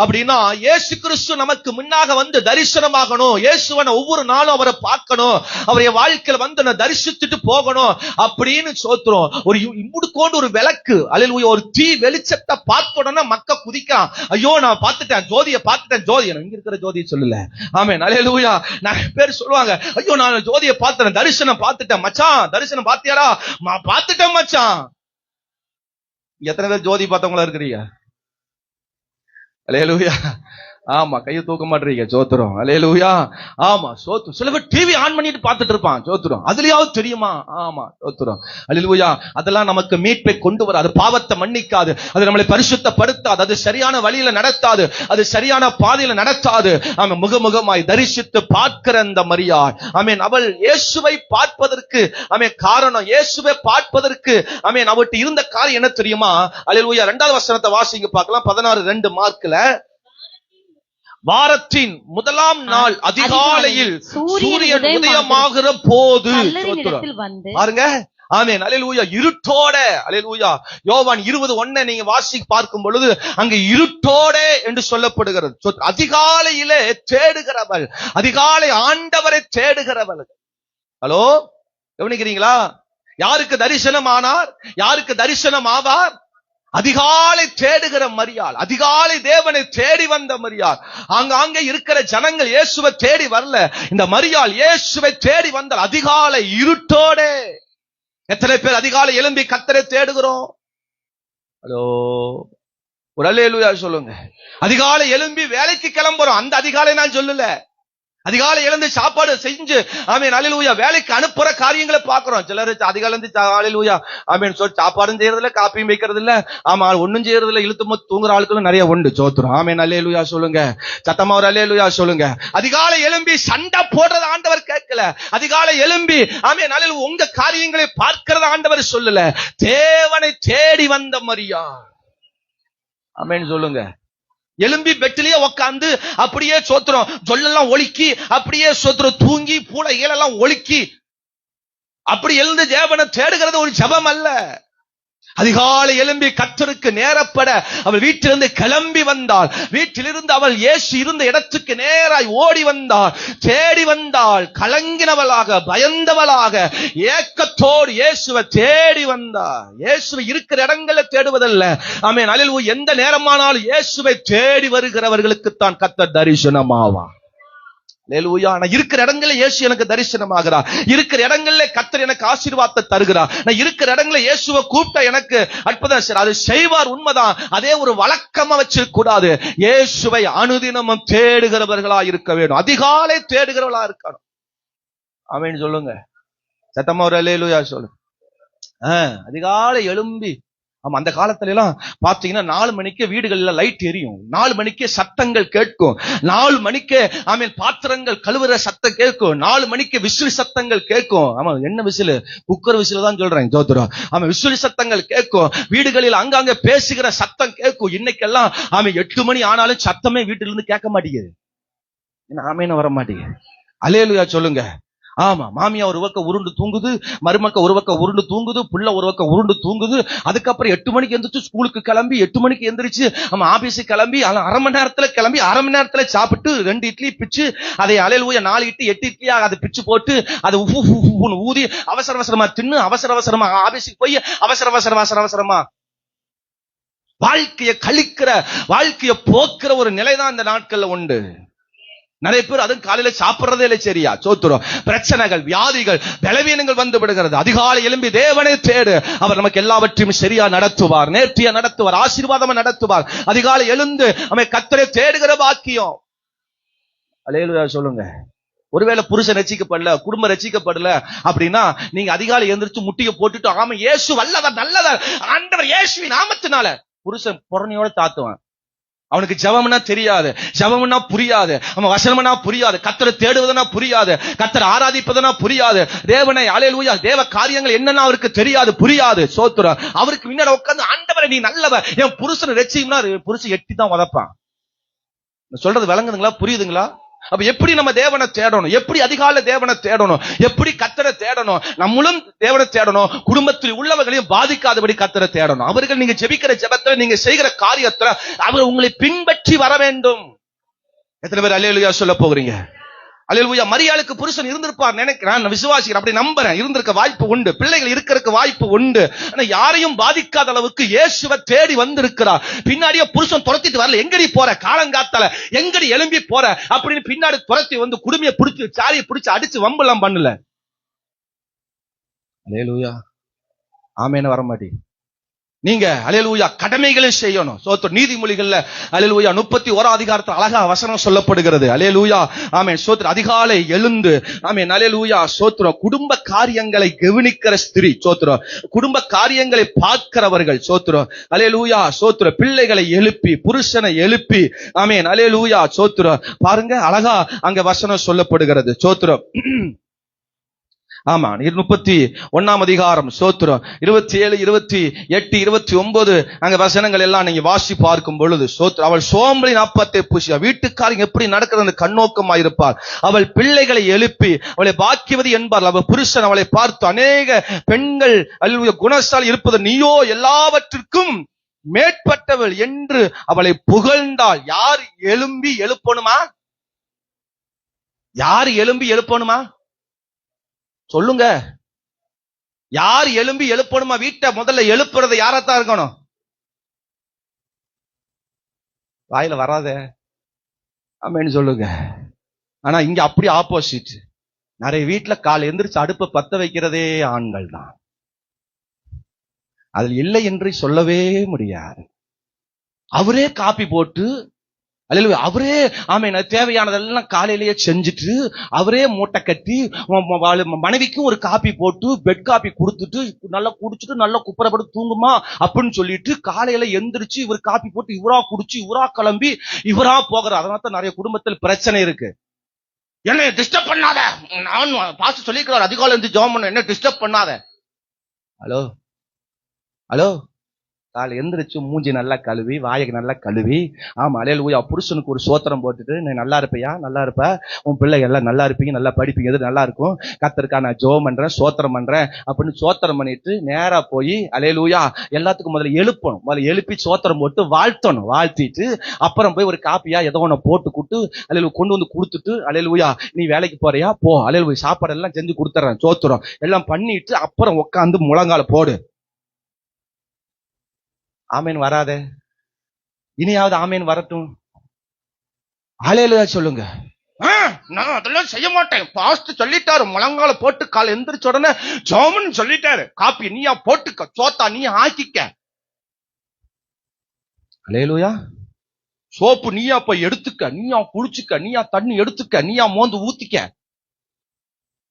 அப்படின்னா, இயேசு கிறிஸ்து நமக்கு முன்னாக தரிசனமாகணும், இயேசுவனை ஒவ்வொரு நாளும் அவரை பார்க்கணும், அவருடைய வாழ்க்கையில தரிசித்துட்டு போகணும் அப்படின்னு சோத்திரம். ஒரு இம்முடுக்கோண்டு ஒரு விளக்கு அல்லேலூயா ஒரு தீ வெளிச்சத்தை பார்த்தோன்னா மக்க குதிக்கான். ஐயோ நான் பார்த்துட்டேன் ஜோதியை, பார்த்துட்டேன் ஜோதியை. இங்க இருக்கிற ஜோதியை சொல்லல. ஆமென் அல்லேலூயா. நிறைய பேர் சொல்லுவாங்க, ஐயோ நான் ஜோதியை பார்த்தேன், தரிசனம் பார்த்துட்டேன். மச்சான் தரிசனம் பார்த்தியாடா? பார்த்துட்டேன் மச்சான். எத்தனை பேர் ஜோதி பார்த்தவங்களா இருக்கிறீங்க? அல்லேலூயா. ஆமா, கையை தூக்க மாட்டீங்க. சோத்திரம். அல்லேலூயா. ஆமா சோத்திரம். சில பேர் டிவி ஆன் பண்ணிட்டு பார்த்துட்டு இருப்பான். சோத்திரம். அதுலயாவது தெரியுமா? ஆமா சோத்திரம். அல்லேலூயா. அதெல்லாம் நமக்கு மீட்பை கொண்டு வராது, பாவத்தை மன்னிக்காது, அது நம்மளை பரிசுத்தப்படுத்தாது, அது சரியான வழியில நடத்தாது, அது சரியான பாதையில நடத்தாது. ஆமென். முகமுகமாய் தரிசித்து பார்க்கிற அந்த மரியாள், ஆமென், அவள் இயேசுவை பார்ப்பதற்கு ஆமென் காரணம், இயேசுவை பார்ப்பதற்கு ஆமென் அவர்கிட்ட இருந்த காரியம் என்ன தெரியுமா? அல்லேலூயா. 2வது வசனத்தை வாசிங்க பார்க்கலாம். 16:2 மார்க்ல, வாரத்தின் முதலாம் நாள் அதிகாலையில் சூரியன் உதயமாகிற போது பாருங்க. ஆமென் அல்லேலூயா. இருட்டோட அல்லேலூயா. யோவான் 20:1 நீங்க வாசி பார்க்கும் பொழுது அங்க இருட்டோட என்று சொல்லப்படுகிறது. அதிகாலையிலே தேடுகிறவள், அதிகாலை ஆண்டவரை தேடுகிறவள். ஹலோ கவனிக்கிறீங்களா? யாருக்கு தரிசனம் ஆனார்? யாருக்கு தரிசனம் ஆவார்? அதிகாலை தேடுகிற மரியாள், அதிகாலை தேவனை தேடி வந்த மரியாள். அங்கே இருக்கிற ஜனங்கள் இயேசுவை தேடி வரல, இந்த மரியாள் இயேசுவை தேடி வந்தால் அதிகாலை இருட்டோட. எத்தனை பேர் அதிகாலை எழும்பி கர்த்தரை தேடுகிறோம்? ஹலோ ஒரு அல்லேலூயா சொல்லுங்க. அதிகாலை எழும்பி வேலைக்கு கிளம்புறோம், அந்த அதிகாலை நான் சொல்லல. அதிகாலை எழுந்து சாப்பாடு செஞ்சு ஆமென் அல்லேலூயா வேலைக்கு அனுப்புற காரியங்களை பார்க்கிறோம். சிலர் அதிகாலை அல்லேலூயா ஆமென் சொல்லி சாப்பாடும் செய்யறது இல்ல, காப்பியும் வைக்கிறது இல்ல, ஆமா ஒண்ணும் செய்யறது இல்ல, இழுத்து தூங்குற ஆட்களும் நிறைய உண்டு. சோத்திரம். ஆமென் அல்லேலூயா சொல்லுங்க. சத்தமா ஒரு அல்லேலூயா சொல்லுங்க. அதிகாலை எழும்பி சண்டை போடுறது ஆண்டவர் கேட்கல. அதிகாலை எழும்பி ஆமென் அல்லேலூயா உங்க காரியங்களை பார்க்கிறத ஆண்டவர் சொல்லல. தேவனை தேடி வந்த மரியாள். ஆமென் சொல்லுங்க. எலும்பி பெட்டிலேயே உட்கார்ந்து அப்படியே சோத்திரம் சொல்லெல்லாம் ஒழுக்கி, அப்படியே சோத்திரம் தூங்கி பூளை ஈழெல்லாம் ஒழுக்கி அப்படி எழுந்து தேவனை தேடுகிறது ஒரு ஜெபம் அல்ல. அதிகாலை எழும்பி கர்த்தருக்கு நேரப்பட அவள் வீட்டிலிருந்து கிளம்பி வந்தாள். வீட்டிலிருந்து அவள் இயேசு இருந்த இடத்துக்கு நேராய் ஓடி வந்தாள், தேடி வந்தாள், கலங்கினவளாக, பயந்தவளாக, ஏக்கத்தோடு இயேசுவை தேடி வந்தாள். இயேசுவை இருக்கிற இடங்களை தேடுவதல்ல. ஆமென் அல்லேலூயா. எந்த நேரமானாலும் இயேசுவை தேடி வருகிறவர்களுக்கு தான் கர்த்தர் தரிசனமாவார். அல்லேலூயா. நான் இருக்கிற இடங்களில் இயேசு எனக்கு தரிசனமாகிறார். இருக்கிற இடங்களில் கர்த்தர் எனக்கு ஆசீர்வாதத்தை தருகிறார். நான் இருக்கிற இடங்களில் இயேசுவை கூப்பிட்ட எனக்கு அற்புதம் அது செய்வார். உண்மைதான். அதே ஒரு வழக்கமா வச்சிருக்க கூடாது. இயேசுவை அனுதினமும் தேடுகிறவர்களா இருக்க வேண்டும். அதிகாலை தேடுகிறவர்களா இருக்கணும். ஆமென் சொல்லுங்க. சத்தமா ஒரு அல்லேலூயா சொல்லு. அதிகாலை எழும்பி, ஆமா அந்த காலத்துல எல்லாம் பாத்தீங்கன்னா 4 மணிக்கு வீடுகள்ல லைட் எரியும், 4 மணிக்கு சத்தங்கள் கேட்கும், 4 மணிக்கு ஆமென் பாத்திரங்கள் கழுவுற சத்தம் கேட்கும், 4 மணிக்கு விசில் சத்தங்கள் கேட்கும். ஆமா என்ன விசில்? குக்கர் விசில் தான் சொல்றேன் ஜோதிரம். ஆமா விசில் சத்தங்கள் கேட்கும், வீடுகளில் அங்கங்க பேசுகிற சத்தம் கேட்கும். இன்னைக்கெல்லாம் ஆமா 8 மணி ஆனாலும் சத்தமே வீட்டுல இருந்து கேட்க மாட்டேங்குது. என்ன ஆமேன்னு வர மாட்டேங்குது. அல்லேலூயா சொல்லுங்க. ஆமா மாமியா ஒரு பக்கம் உருண்டு தூங்குது, மருமக்க ஒரு பக்கம் உருண்டு தூங்குது, புள்ள ஒரு பக்கம் உருண்டு தூங்குது. அதுக்கப்புறம் 8 மணிக்கு எந்திரிச்சு ஸ்கூலுக்கு கிளம்பி, 8 மணிக்கு எந்திரிச்சு நம்ம ஆபீஸுக்கு கிளம்பி, அரை மணி நேரத்துல கிளம்பி, அரை மணி நேரத்துல சாப்பிட்டு 2 இட்லி பிச்சு, அதை அல்லேலூயா 4 இட்லி 8 இட்லியா அதை பிச்சு போட்டு அதை ஊதி அவசர அவசரமா தின்னு, அவசர அவசரமா ஆபீஸுக்கு போய் அவசர அவசரமா வாழ்க்கையை கழிக்கிற, வாழ்க்கையை போக்குற ஒரு நிலைதான் இந்த நாட்கள்ல உண்டு. நிறைய பேர் அதுவும் காலையில சாப்பிடுறதே இல்லை. சரியா சோத்துறோம். பிரச்சனைகள், வியாதிகள், பலவீனங்கள் வந்து விடுகிறது. அதிகாலை எழும்பி தேவனை தேடு, அவர் நமக்கு எல்லாவற்றையும் சரியா நடத்துவார், நேர்த்தியா நடத்துவார், ஆசீர்வாதமா நடத்துவார். அதிகாலை எழுந்து அவன் கர்த்தரை தேடுகிற பாக்கியம். அல்லேலூயா சொல்லுங்க. ஒருவேளை புருஷன் ரட்சிக்கப்படல, குடும்பம் ரட்சிக்கப்படல அப்படின்னா நீங்க அதிகாலை எழுந்திரிச்சு முட்டியை போட்டுட்டு ஆமா இயேசு வல்லவர் நல்லவர் ஆண்டவர் இயேசுவின் நாமத்தினால, புருஷன் புறணியோட தாத்துவான். அவனுக்கு ஜெபம்னா தெரியாது, ஜெபம்னா புரியாது, அவன் வசனம்னா புரியாது, கர்த்தரை தேடுவதுனா புரியாது, கர்த்தரை ஆராதிப்பதுனா புரியாது, தேவனை அல்லேலூயா தேவ காரியங்கள் என்னன்னா அவருக்கு தெரியாது, புரியாது. சோத்திரம். அவருக்கு முன்னாடி உட்கார்ந்து ஆண்டவரே நீ நல்லவர் என் புருஷனை ரட்சியும்னா புருஷன் எட்டி தான் உதப்பான். சொல்றது விளங்குதுங்களா? புரியுதுங்களா? அப்ப எப்படி நம்ம தேவனை தேடணும், எப்படி அதிகாலை தேவனை தேடணும், எப்படி கர்த்தரை தேடணும், நம்மளும் தேவனை தேடணும், குடும்பத்தில் உள்ளவர்களையும் பாதிக்காதபடி கர்த்தரை தேடணும். அவர்கள் நீங்க ஜெபிக்கிற ஜெபத்துல, நீங்க செய்கிற காரியத்துல அவர் உங்களை பின்பற்றி வர வேண்டும். எத்தனை பேர் அல்லேலூயா சொல்ல போகிறீங்க? அல்லேலூயா. மரியாளுக்கு புருஷன் இருந்திருப்பார் நினைக்கிறேன், நான் விசுவாசிக்கிறேன், அப்படி நம்புறேன். இருந்திருக்க வாய்ப்பு உண்டு, பிள்ளைகள் இருக்கிறதுக்கு வாய்ப்பு உண்டு. ஆனா யாரையும் பாதிக்காத அளவுக்கு இயேசுவை தேடி வந்திருக்கிறார். பின்னாடியே புருஷன் துரத்திட்டு வரல, எங்கடி போற காலங்காத்தால, எங்கடி எழும்பி போற அப்படின்னு பின்னாடி துரத்தி வந்து குடுமையை பிடிச்சு சாரியை பிடிச்சு அடிச்சு வம்பெல்லாம் பண்ணல. அல்லேலூயா. ஆமேன்னு வர மாட்டேன். நீங்க அல்லேலூயா கடமைகளை செய்யணும். சோத்திர நீதிமொழிகள்ல அல்லேலூயா 31 அதிகாரத்துல அழகா வசனம் சொல்லப்படுகிறது. அல்லேலூயா ஆமென். சோத்திர அதிகாலை எழுந்து ஆமென் அல்லேலூயா சோத்திர குடும்ப காரியங்களை கவனிக்கிற ஸ்திரீ, சோத்திர குடும்ப காரியங்களை பார்க்கிறவர்கள், சோத்திர அல்லேலூயா சோத்திர பிள்ளைகளை எழுப்பி, புருஷனை எழுப்பி ஆமென் அல்லேலூயா சோத்திர பாருங்க அழகா அங்க வசனம் சொல்லப்படுகிறது. சோத்திர ஆமா 31 அதிகாரம் சோத்திரம் 27, 28, 29 அங்க வசனங்கள் எல்லாம் நீங்க வாசி பார்க்கும் பொழுது சோத்திரம். அவள் சோம்பலின் அப்பத்தை பூசி, வீட்டுக்காரங்க எப்படி நடக்கிறது கண்ணோக்கமா இருப்பார். அவள் பிள்ளைகளை எழுப்பி அவளை பாக்கியவதி என்பார். அவள் புருஷன் அவளை பார்த்து, அநேக பெண்கள் அல்லேலூயா குணசாலி இருப்பது நீயோ எல்லாவற்றிற்கும் மேற்பட்டவள் என்று அவளை புகழ்ந்தாள். யார் எழும்பி எழுப்பணுமா? யார் எழும்பி எழுப்பணுமா சொல்லுங்க? யார் எழும்பி எழுப்பணுமா? வீட்டை முதல்ல எழுப்புறது யாரத்தான் இருக்கணும்? வாயில வராத ஆமென் சொல்லுங்க. ஆனா இங்க அப்படி ஆப்போசிட். நிறைய வீட்டுல காலை எந்திரிச்சு அடுப்பை பத்த வைக்கிறதே ஆண்கள் தான். அதில் இல்லை என்று சொல்லவே முடியாது. அவரே காப்பி போட்டு அல்லேலூயா அவரே ஆமென் தேவையானதெல்லாம் காலையிலேயே செஞ்சுட்டு, அவரே மூட்டை கட்டி மனைவிக்கும் ஒரு காப்பி போட்டு பெட் காப்பி கொடுத்துட்டு நல்லா குடிச்சிட்டு நல்லா குப்பரப்பட்டு தூங்குமா அப்படின்னு சொல்லிட்டு காலையில எந்திரிச்சு இவர் காப்பி போட்டு இவரா குடிச்சு இவரா கிளம்பி இவரா போகிறார். அதனால தான் நிறைய குடும்பத்தில் பிரச்சனை இருக்கு. என்ன டிஸ்டர்ப் பண்ணாத, நான் பாஸ்டர் சொல்லிக்கிறார் அதிகாலை இருந்து ஜெபம் பண்ண, என்ன டிஸ்டர்ப் பண்ணாத. ஹலோ ஹலோ காலை எந்திரிச்சு மூஞ்சி நல்லா கழுவி, வாயை நல்லா கழுவி, ஆமா அல்லேலூயா புருஷனுக்கு ஒரு சோத்திரம் போட்டுட்டு, நீ நல்லா இருப்பையா, நல்லா இருப்ப, உன் பிள்ளைங்க எல்லாம் நல்லா இருப்பீங்க, நல்லா படிப்பீங்க, எது நல்லா இருக்கும், கர்த்தருக்கா நான் ஜெபம் பண்றேன், சோத்திரம் பண்றேன் அப்படின்னு சோத்திரம் பண்ணிட்டு நேரா போய் அல்லேலூயா எல்லாத்துக்கும் முதல்ல எழுப்பணும். முதல்ல எழுப்பி சோத்திரம் போட்டு வாழ்த்தணும். வாழ்த்திட்டு அப்புறம் போய் ஒரு காப்பியா ஏதோ ஒண்ணு போட்டு கூட்டு அல்லேலூயா கொண்டு வந்து கொடுத்துட்டு, அல்லேலூயா நீ வேலைக்கு போறியா போ, அல்லேலூயா சாப்பாடு எல்லாம் செஞ்சு கொடுத்துறேன், சோத்திரம் எல்லாம் பண்ணிட்டு அப்புறம் உட்காந்து முழங்கால போடு. ஆமேன் வராத, இனியாவது ஆமேன் வரட்டும். அல்லேலூயா சொல்லுங்க. நான் அதெல்லாம் செய்ய மாட்டேன், பாஸ்டர் சொல்லிட்டாரு முழங்கால போட்டு கால் எந்திரிச்ச உடனே ஜெபம்னு சொல்லிட்டாரு, காப்பி நீயா போட்டுக்க, சோத்தா நீ ஆக்கிக்க. அல்லேலூயா. சோப்பு நீயா போய் எடுத்துக்க, நீயா குளிச்சுக்க, நீயா தண்ணி எடுத்துக்க, நீயா மோந்து ஊத்திக்க.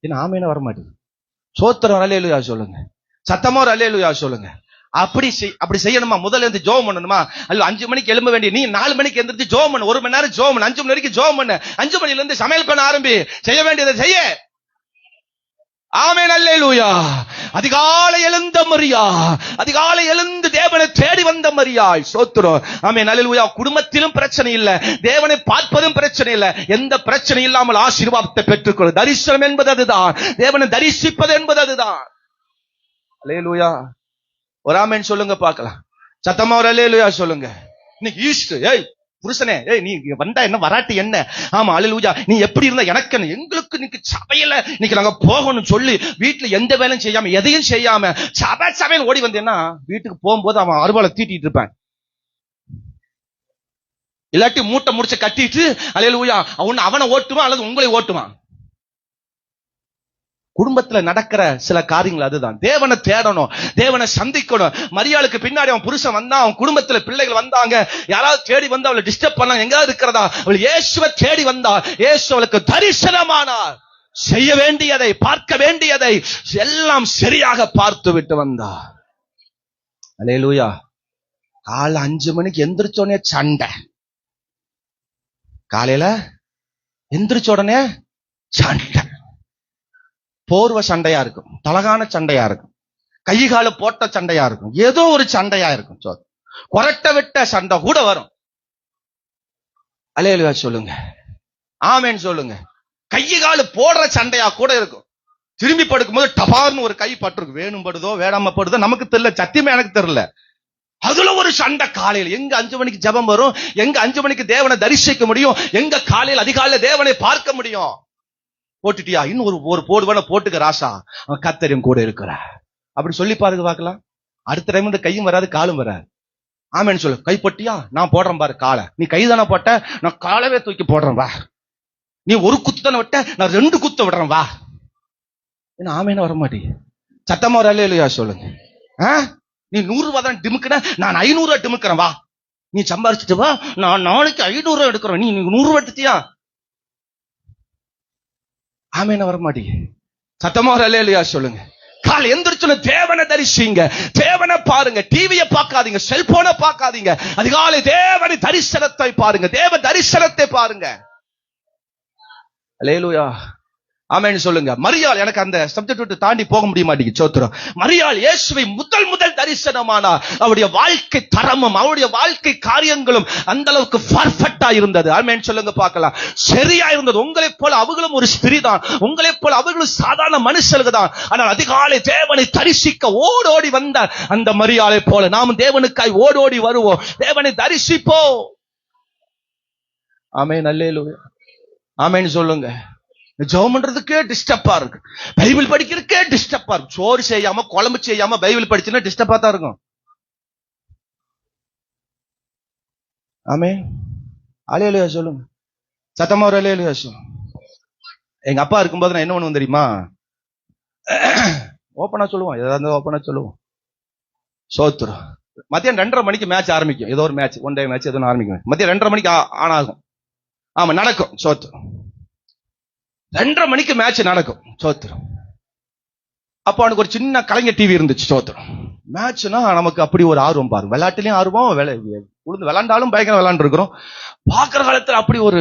என்ன ஆமேன்னு வர மாட்டேங்குது. சோத்திரம் அல்லேலூயா சொல்லுங்க, சத்தமா ஒரு அல்லேலூயா சொல்லுங்க. அப்படி செய்யணுமா? முதல்ல இருந்து ஜோம் பண்ணணுமா? அல்ல 5 மணிக்கு எழும்ப வேண்டிய நீ 4 மணிக்கு எந்திரிச்சு ஜோம் பண்ணு. 1 மணி நேரம் ஜோம் பண்ணு. 5 மணி வரைக்கும் ஜோம் பண்ணு. 5 மணில இருந்து சமையல் பண்ண ஆரம்பி. செய்ய வேண்டியதை செய்ய. ஆமென் அல்லேலூயா. அதிகாலை எழுந்த மரியா, அதிகாலை எழுந்து தேவனை தேடி வந்த மரியாள். சோத்திரம். ஆமென் அல்லேலூயா. குடும்பத்திலும் பிரச்சனை இல்ல, தேவனை பார்ப்பதும் பிரச்சனை இல்ல, எந்த பிரச்சனை இல்லாமல் ஆசீர்வாதத்தை பெற்றுக்கொள். தரிசனம் என்பது அதுதான், தேவனை தரிசிப்பது என்பது அதுதான். அல்லேலூயா. ஒரு ஆமென் சொல்லுங்க பார்க்கலாம். சத்தமா ஒரு அல்லேலூயா சொல்லுங்க. இன்னைக்கு ஈஸ்ட், ஏய் புருஷனே, ஏய் நீ வந்தா என்ன வராட்டி என்ன? ஆமா அல்லேலூயா. நீ எப்படி இருந்தா எனக்கு என்ன? எங்களுக்கு இன்னைக்கு சபையில இன்னைக்கு நாங்க போகணும் சொல்லி வீட்டுல எந்த வேலையும் செய்யாம எதையும் செய்யாம சபையில் ஓடி வந்தேன்னா வீட்டுக்கு போகும்போது அவன் அருவாளை தீட்டிட்டு இருப்பான். இல்லாட்டி மூட்டை முடிச்ச கட்டிட்டு அல்லேலூயா அவனை ஓட்டுவான் அல்லது உங்களை ஓட்டுவான். குடும்பத்துல நடக்கிற சில காரியங்கள் அதுதான். தேவனை தேடணும், தேவனை சந்திக்கணும். மரியாளுக்கு பின்னாடி அவன் புருஷன் வந்தா, அவன் குடும்பத்துல பிள்ளைகள் வந்தாங்க, யாராவது தேடி வந்து அவளை டிஸ்டர்ப் பண்ண எங்காவது இருக்கிறதா, அவள் இயேசுவை தேடி வந்தா, இயேசு அவளுக்கு தரிசனமானார். செய்ய வேண்டியதை, பார்க்க வேண்டியதை எல்லாம் சரியாக பார்த்து விட்டு வந்தா. அல்லேலூயா. காலை 5 மணிக்கு எந்திரிச்சோடனே சண்டை. காலையில எந்திரிச்ச உடனே சண்டை. போர்வ சண்டையா இருக்கும், தலகான சண்டையா இருக்கும், கை கால போட்ட சண்டையா இருக்கும், ஏதோ ஒரு சண்டையா இருக்கும். கொரட்டை விட்ட சண்டை கூட வரும். அல்லேலூயா சொல்லுங்க, ஆமென் சொல்லுங்க. கை கால போடுற சண்டையா கூட இருக்கும். திரும்பி படுக்கும்போது டபார்னு ஒரு கை பட்டிருக்கு. வேணும் படுதோ வேடாம படுதோ நமக்கு தெரியல, சத்தியமே எனக்கு தெரியல. அதுல ஒரு சண்டை. காலையில் எங்க 5 மணிக்கு ஜெபம் வரும், எங்க 5 மணிக்கு தேவனை தரிசிக்க முடியும், எங்க காலையில் அதிகாலையில தேவனை பார்க்க முடியும். போட்டுட்டியா? இன்னும் ஒரு போடுவான போட்டுக்க ராசா, அவன் கத்தரியும் கூட இருக்கிற. அப்படி சொல்லி பாருங்க பார்க்கலாம். அடுத்த டைம் இந்த கையும் வராது காலும் வராது. ஆமேன்னு சொல்லு. கை போட்டியா? நான் போடுறேன் பாரு காலை. நீ கை தானே போட்ட, நான் காலவே தூக்கி போடுறேன் வா. நீ ஒரு குத்து தானே விட்ட, நான் 2 குத்த விடுறேன் வா. என்ன ஆமேன்னு வர மாட்டீங்க. சத்தமா ஒரு அல்லேலூயா சொல்லுங்க. நீ 100 ரூபாய் தான் டிமுக்குன, நான் 500 ரூபாய் டிமுக்கிறேன் வா. நீ சம்பாரிச்சுட்டு வா, நான் நாளைக்கு 500 ரூபாய் எடுக்கிறேன். நீ 100 ரூபாய் எடுத்தியா? ஆமேன்னு வர மாட்டீங்க. சத்தமா ஒரு அல்லேலூயா சொல்லுங்க. காலை எந்திரிச்சு தேவனை தரிசிங்க, தேவனை பாருங்க. டிவியை பார்க்காதீங்க, செல்போனை பார்க்காதீங்க. அதிகாலை தேவனை தரிசனத்தை பாருங்க, தேவ தரிசனத்தை பாருங்க. அல்லேலூயா. ஆமென் சொல்லுங்க. மரியாள், எனக்கு அந்த சப்ஜெக்ட் விட்டு தாண்டி போக முடிய மாட்டேங்குது. சோத்திரம். மரியாள் இயேசுவை முதல் தரிசனமானார். அவருடைய வாழ்க்கை தரமும் அவருடைய வாழ்க்கை காரியங்களும் அந்த அளவுக்கு பர்ஃபெக்ட்டா இருந்தது. ஆமென் சொல்லுங்க பார்க்கலாம். சரியா இருந்தது. உங்களைப் போல அவர்களும் ஒரு ஸ்திரீ தான், உங்களைப் போல அவர்களும் சாதாரண மனுஷர்கள் தான். ஆனால் அதிகாலை தேவனை தரிசிக்க ஓடோடி வந்தார். அந்த மரியாளை போல நாம் தேவனுக்காய் ஓடோடி வருவோம், தேவனை தரிசிப்போம். ஆமென் அல்லேலூயா. ஆமென் சொல்லுங்க. ஜெபம் பண்றதுக்கே டிஸ்டர்பா இருக்கு, பைபிள் படிக்கிறதுக்கே டிஸ்டர்பா இருக்கு. சோறு செய்யாம குழம்பு செய்யாம பைபிள் படிச்சுன்னா டிஸ்டர்பா தான் இருக்கும். ஆமென் அல்லேலூயா சொல்லுங்க. சத்தமா ஒரு அல்லேலூயா சொல்லுங்க. எங்க அப்பா இருக்கும்போது நான் என்ன பண்ணுவேன் தெரியுமா? ஓப்பனா சொல்லுவோம், ஏதாவது ஓப்பனா சொல்லுவோம். சோத்துரும். மதியம் 2:30 மணிக்கு மேட்ச் ஆரம்பிக்கும். ஏதோ ஒரு மேட்ச், ஒன் டே மேட்ச் ஏதோ ஆரம்பிக்கும். மதியம் 2:30 மணிக்கு ஆன் ஆகும். ஆமா நடக்கும். சோத்துரும். 2:30 மணிக்கு மேட்ச் நடக்கும். சோத்திரம். அப்போ அவனுக்கு ஒரு சின்ன கலைஞர் டிவி இருந்துச்சு. சோத்திரம். மேட்ச்னா நமக்கு அப்படி ஒரு ஆர்வம் பாருங்க. விளையாட்டுலயும் ஆர்வம், உளுந்து விளையாண்டாலும் பயங்கர விளையாண்டு இருக்கிறோம். பாக்குற காலத்துல அப்படி ஒரு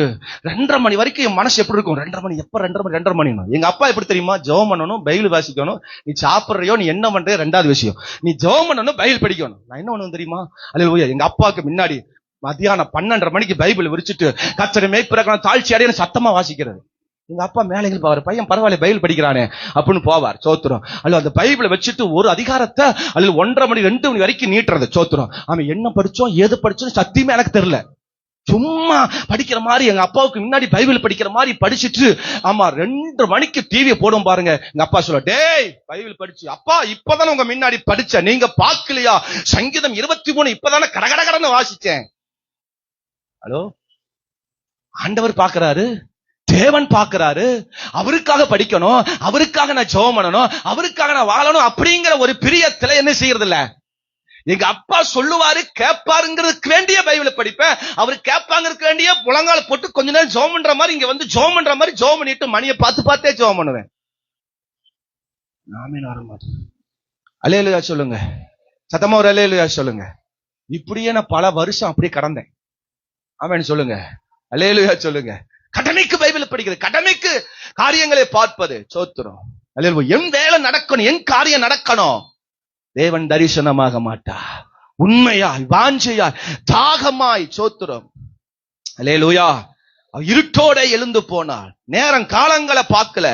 2:30 மணி வரைக்கும் என் மனசு எப்படி இருக்கும்? 2:30 மணி எப்ப? 2:30 மணி. எங்க அப்பா எப்படி தெரியுமா? ஜெபம் பண்ணணும், பைபிள் வாசிக்கணும். நீ சாப்பிடுறியோ, நீ என்ன பண்றியோ 2வது விஷயம், நீ ஜெபம் பண்ணணும், பைபிள் படிக்கணும். நான் என்ன பண்ணுவேன் தெரியுமா? அல்லேலூயா. எங்க அப்பாவுக்கு முன்னாடி மதியானம் 12:30 மணிக்கு பைபிள் விரிச்சிட்டு கர்த்தரை மேய்ப்பதற்கான தாழ்ச்சி அடையன்னு சத்தமா வாசிக்கிறது. எங்க அப்பா மேலே பாரு, பையன் பரவாயில்ல பைபிள் படிக்கிறானே அப்படின்னு போவார். சோத்திரம். அல்ல அந்த பைபிளை வச்சுட்டு ஒரு அதிகாரத்தை அல்ல 1:30 மணி 2 மணி வரைக்கும் நீட்டுறது. சோத்திரம். அவன் என்ன படிச்சோம் ஏது படிச்சோம் சத்தியமே எனக்கு தெரியல. சும்மா படிக்கிற மாதிரி எங்க அப்பாவுக்கு முன்னாடி பைபிள் படிக்கிற மாதிரி படிச்சுட்டு, ஆமா 2 மணிக்கு டிவியை போடும் பாருங்க. எங்க அப்பா சொல்ல, டேய் பைபிள் படிச்சு அப்பா இப்பதானே உங்க முன்னாடி படிச்ச, நீங்க பாக்கலையா? சங்கீதம் 23 இப்பதானே கடகடகடன்னு வாசிச்சேன். ஹலோ, ஆண்டவர் பாக்குறாரு, தேவன் பார்க்கிறாரு. அவருக்காக படிக்கணும், அவருக்காக நான் ஜெபம் பண்ணணும், அவருக்காக நான் வாழணும் அப்படிங்கிற ஒரு பிரியத்துல என்ன செய்யறது இல்ல. எங்க அப்பா சொல்லுவாரு கேட்பாருங்கிறதுக்கு வேண்டிய பைபிளை படிப்பேன், அவரு கேட்பாங்கிறதுக்கு வேண்டிய முழங்கால போட்டு கொஞ்ச நேரம் ஜெபம் பண்ற மாதிரி இங்க வந்து ஜெபம் பண்ற மாதிரி ஜெபம் பண்ணிட்டு மணியை பார்த்தே ஜெபம் பண்ணுவேன். ஆமென் வர மாட்டேன். அல்லேலூயா சொல்லுங்க. சத்தமா ஒரு அல்லேலூயா சொல்லுங்க. இப்படியே நான் பல வருஷம் அப்படியே கடந்தேன். ஆமென் சொல்லுங்க. அல்லேலூயா சொல்லுங்க. கடமைக்கு பைபிள் படிக்கிறது, கடமைக்கு காரியங்களை பார்ப்பது. சோத்திரம். அல்லேலூயா. என் வேலை நடக்கணும், என் காரியம் நடக்கணும். தேவன் தரிசனமாக மாட்டா. உண்மையாய், வாஞ்சையாய், தாகமாய். சோத்திரம். அல்லேலூயா. இருட்டோட எழுந்து போனாள். நேரம் காலங்களை பார்க்கல,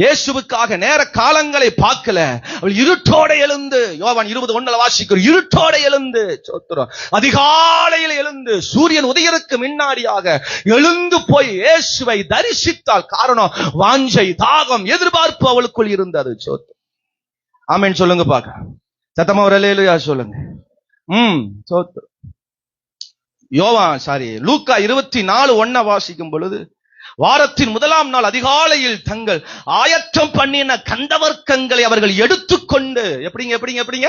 இயேசுவுக்காக நேர காலங்களை பார்க்கல. அவள் இருட்டோட எழுந்து, யோவான் 20:1 வாசிக்கிறோம், இருட்டோட எழுந்து. சோத்திரம். அதிகாலையில் எழுந்து சூரியன் உதயருக்கு முன்னாடியாக எழுந்து போய் இயேசுவை தரிசித்தாள். காரணம், வாஞ்சை, தாகம், எதிர்பார்ப்பு அவளுக்குள் இருந்தது. சோத்திரம். ஆமென் சொல்லுங்க பாக்க. சத்தமா ஒரு அல்லேலூயா சொல்லுங்க. சோத்திரம். லூக்கா 24:1 வாசிக்கும் பொழுது, வாரத்தின் முதலாம் நாள் அதிகாலையில் தங்கள் ஆயத்தம் பண்ணின கந்தவர்க்கங்களை அவர்கள் எடுத்துக்கொண்டு, எப்படிங்க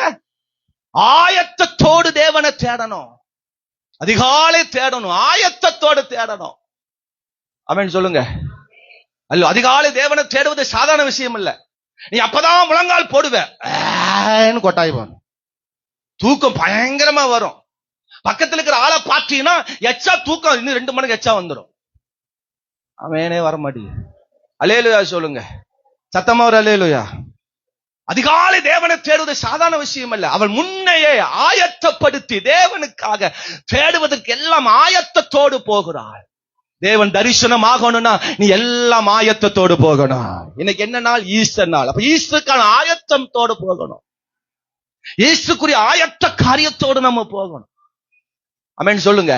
ஆயத்தத்தோடு தேவனை தேடணும். அதிகாலை தேடணும், ஆயத்தத்தோடு தேடணும். ஆமென் சொல்லுங்க. அல்ல, அதிகாலை தேவனை தேடுவது சாதாரண விஷயம் இல்ல. நீ அப்பதான் முழங்கால் போடுவ, கொட்டாய்வான், தூக்கம் பயங்கரமா வரும். பக்கத்துல இருக்கிற ஆளை பார்த்தீங்கன்னா எச்சா தூக்கம் இன்னும் 2 மணிக்கு எச்சா வந்துடும். அவனே வர மாட்டேங்குது. அல்லேலூயா சொல்லுங்க. சத்தமா ஒரு அல்லேலூயா. அதிகாலை தேவனை தேடுவது சாதாரண விஷயம் அல்ல. அவள் முன்னையே ஆயத்தப்படுத்தி தேவனுக்காக தேடுவதற்கு எல்லாம் ஆயத்தத்தோடு போகிறாள். தேவன் தரிசனம் ஆகணும்னா நீ எல்லாம் ஆயத்தத்தோடு போகணும். இன்னைக்கு என்ன நாள்? ஈஸ்டர் நாள். அப்ப ஈஸ்டருக்கான ஆயத்தத்தோடு போகணும். ஈஸ்டருக்குரிய ஆயத்த காரியத்தோடு நம்ம போகணும். ஆமென் சொல்லுங்க.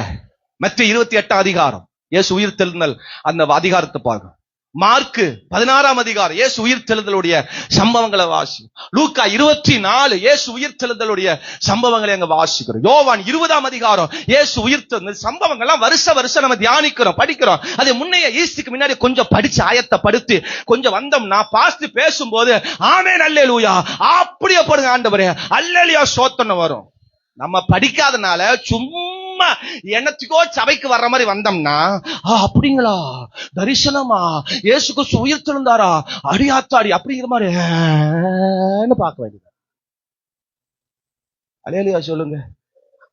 மத்தேயு 28 அதிகாரம், இயேசு உயிர்த்தெழுந்தல், அந்த அதிகாரத்தை பாருங்க. மார்க்கு 16 அதிகாரம், இயேசு உயிர்த்தெழுதலுடைய சம்பவங்களை வாசி. லூக்கா 24 இயேசு உயிர்த்தெழுதலுடைய சம்பவங்களை அங்க வாசிக்கிறோம். யோவான் 20 அதிகாரம் இயேசு உயிர்த்தெழுந்த சம்பவங்கள்லாம் வருஷம் நம்ம தியானிக்கிறோம், படிக்கிறோம். அது முன்னைய ஈஸ்டுக்கு முன்னாடி கொஞ்சம் படிச்சு ஆயத்தப்படுத்தி கொஞ்சம் வந்தோம்னா பாஸ்ட் பேசும்போது ஆமென் அல்லேலூயா அப்படியே போடுங்க ஆண்டவரே அல்லேலூயா சோத்தன வரும். நம்ம படிக்காதனால சும்மா என்னத்துக்கோ சபைக்கு வர்ற மாதிரி வந்தோம்னா, அப்படிங்களா, தரிசனமா, இயேசுக்கு உயிர்த்தெழுந்தாரா, அடியாத்தாடி அப்படிங்கிற மாதிரி பார்க்க வேண்டியது. அல்லேலூயா சொல்லுங்க.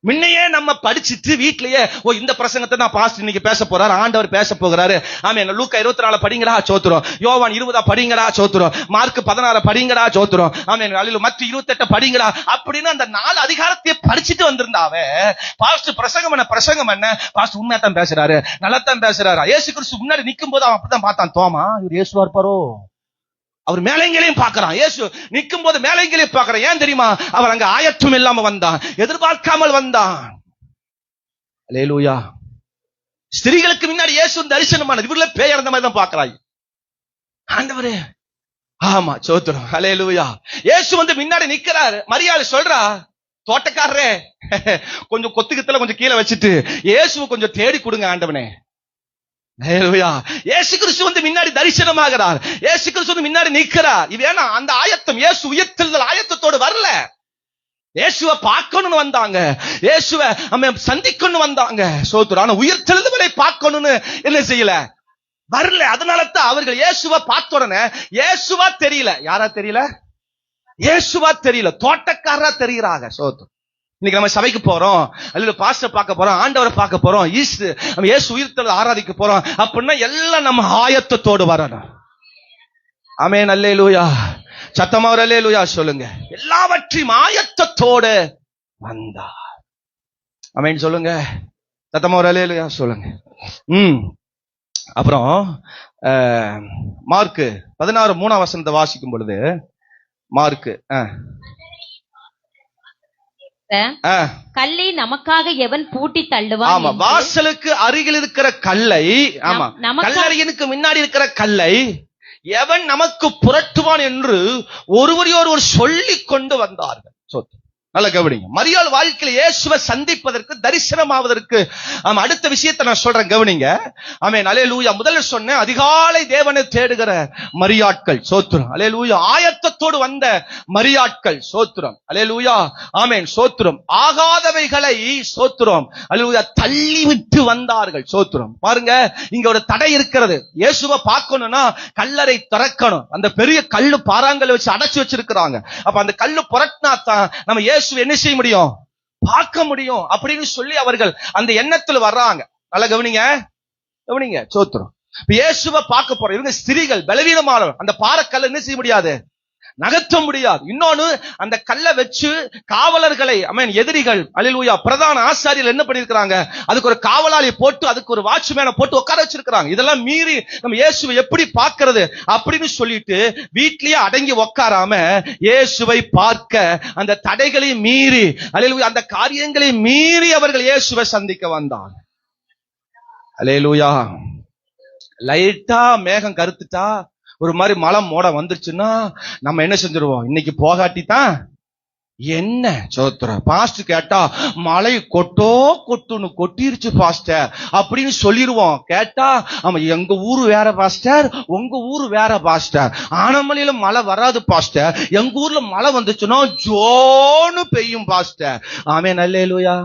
முன்னையே நம்ம படிச்சுட்டு வீட்லயே, இந்த பிரசங்கத்தை நான் பாஸ்டர் இன்னைக்கு பேச போறாரு, ஆண்டவர் பேச போகிறாரு. ஆமென். லூக்கா 24 படிங்கடா சோத்துறோம், யோவான் 20 படிங்கடா சோத்துறோம், மார்க் 16 படிங்கடா சோத்துறோம், ஆமென். மத்த 28 படிங்கடா அப்படின்னு அந்த 4 அதிகாரத்தையே படிச்சுட்டு வந்திருந்தாவே பாஸ்டர் பிரசங்கம் என்ன பாஸ்டர் உண்மையா தான் பேசுறாரு, நல்லா தான் பேசுறாரு. இயேசு கிறிஸ்து முன்னாடி நிக்கும் போது அவன் அப்படித்தான் பார்த்தான். தோமா, இவர் இயேசுவா இருப்பாரோ? அவர் மேலைங்களையும் பார்க்கிறான். இயேசு நிற்கும் போது மேலைங்களையும் பார்க்கிறான். ஏன் தெரியுமா? அவர் அங்க ஆயத்தம் இல்லாம வந்தான், எதிர்பார்க்காமல் வந்தான். அல்லேலூயா. ஸ்திரீகளுக்கு முன்னாடி இயேசு தரிசனமானது, இவர்களே பேய் இறந்த மாதிரி தான் பார்க்கிறாய். ஆண்டவரே, ஆமா சோத்திரம். அல்லேலூயா. இயேசு முன்னாடி நிக்கிறாரு. மரியாதை சொல்றா, தோட்டக்காரரே கொஞ்சம் கொத்துக்கத்துல கொஞ்சம் கீழே வச்சுட்டு இயேசுவை கொஞ்சம் தேடி கொடுங்க ஆண்டவனே. இயேசு கிறிஸ்து முன்னாடி தரிசனமாகிறார். இயேசு கிறிஸ்து முன்னாடி நிற்கிறார். இது ஏன்னா அந்த ஆயத்தம், இயேசு உயிர்த்தெழுதல் ஆயத்தத்தோடு வரல. இயேசுவை பார்க்கணும்னு வந்தாங்க, இயேசுவை சந்திக்கணும்னு வந்தாங்க. சோத்துறான உயிர்த்தெழுதலை பார்க்கணும்னு என்ன செய்யல, வரல. அதனால தான் அவர்கள் இயேசுவை பார்த்த உடனே இயேசுவா தெரியல. யாரா தெரியல? இயேசுவா தெரியல, தோட்டக்காரரா தெரிகிறாங்க. சோத்து. இன்னைக்கு நம்ம சபைக்கு போறோம், அல்லது பாஸ்டர் பார்க்க போறோம், ஆண்டவரை பார்க்க போறோம், இயேசு உயிர்த்தெழுதல் ஆராதிக்க போறோம் அப்படின்னா எல்லாம் நம்ம ஆயத்தத்தோடு வரணும். ஆமென் அல்லேலூயா. சத்தமா ஒரு அல்லேலூயா சொல்லுங்க. எல்லாவற்றையும் ஆயத்தத்தோடு வந்தார். ஆமென் சொல்லுங்க. சத்தமா ஒரு அல்லேலூயா சொல்லுங்க. அப்புறம் மார்க்கு 16:3 வாசிக்கும் பொழுது, மார்க்கு கல்லை நமக்காக எவன் பூட்டி தள்ளுவான்? ஆமா, வாசலுக்கு அருகில் இருக்கிற கல்லை, ஆமா, கல்லறையனுக்கு முன்னாடி இருக்கிற கல்லை எவன் நமக்கு புரட்டுவான் என்று ஒருவர் சொல்லிக் கொண்டு வந்தார்கள். நல்ல கவனிங்க. மரியாள் வாழ்க்கையில இயேசுவை சந்திப்பதற்கு, தரிசனமாவதற்கு அடுத்த விஷயத்தை நான் சொல்றேன், கவனிங்க. ஆமென், அல்லேலூயா. முதல்ல சொன்னேன், அதிகாலை தேவனை தேடுகிற மரியாட்கள், சோத்திரம், அல்லேலூயா. ஆயத்தத்தோடு வந்த மரியாட்கள், சோத்திரம், அல்லேலூயா. ஆமென், சோத்திரம். ஆகாதவைகளை, சோத்திரம், அல்லேலூயா, தள்ளிவிட்டு வந்தார்கள், சோத்திரம். பாருங்க, இங்க ஒரு தடை இருக்கிறது. இயேசுவை பார்க்கணும்னா கல்லறை திறக்கணும். அந்த பெரிய கல்லு பாறாங்கல்ல வச்சு அடைச்சு வச்சிருக்கிறாங்க. அப்ப அந்த கல்லு புரட்டினா தான் நம்ம இயேசுவை என்ன செய்ய முடியும், பார்க்க முடியும் அப்படின்னு சொல்லி அவர்கள் அந்த எண்ணத்துல வர்றாங்க. நல்ல கவனிங்க, கவனிங்க, சோத்திரம். இயேசுவை பார்க்க போறோம். இவங்க ஸ்திரீகள், பலவீனமான, அந்த பாறைக்கல்ல என்ன செய்ய முடியாது, நகர்த்த முடியாது. இன்னொன்னு, அந்த கல்லை வச்சு காவலர்களை, எதிரிகள், அல்லேலூயா, பிரதான ஆசாரியர்கள் என்ன பண்ணிருக்காங்க, அதுக்கு ஒரு காவலாளி போட்டு, அதுக்கு ஒரு வாட்ச்மேனை போட்டு உட்கார வச்சிருக்காங்க. இதெல்லாம் மீறி நம்ம இயேசுவை எப்படி பார்க்கிறது அப்படின்னு சொல்லிட்டு வீட்லயே அடங்கி உட்காராம இயேசுவை பார்க்க அந்த தடைகளை மீறி, அல்லேலூயா, அந்த காரியங்களை மீறி அவர்கள் இயேசுவை சந்திக்க வந்தாங்க. அல்லேலூயா. லைட்டா மேகம் கருத்துட்டா, ஒரு மாதிரி மழை மோட வந்துருச்சுன்னா நம்ம என்ன செஞ்சிருவோம், இன்னைக்கு போகாட்டி தான் என்ன, சோத்திரம். பாஸ்டர் கேட்டா மழை கொட்டுன்னு கொட்டிருச்சு பாஸ்டர் அப்படின்னு சொல்லிடுவோம். கேட்டா ஆமா, எங்க ஊரு வேற பாஸ்டர், உங்க ஊரு வேற பாஸ்டர். ஆனமலையில மழை வராது பாஸ்டர், எங்க ஊர்ல மழை வந்துச்சுன்னா ஜோன்னு பெய்யும் பாஸ்டர். ஆமென், அல்லேலூயா.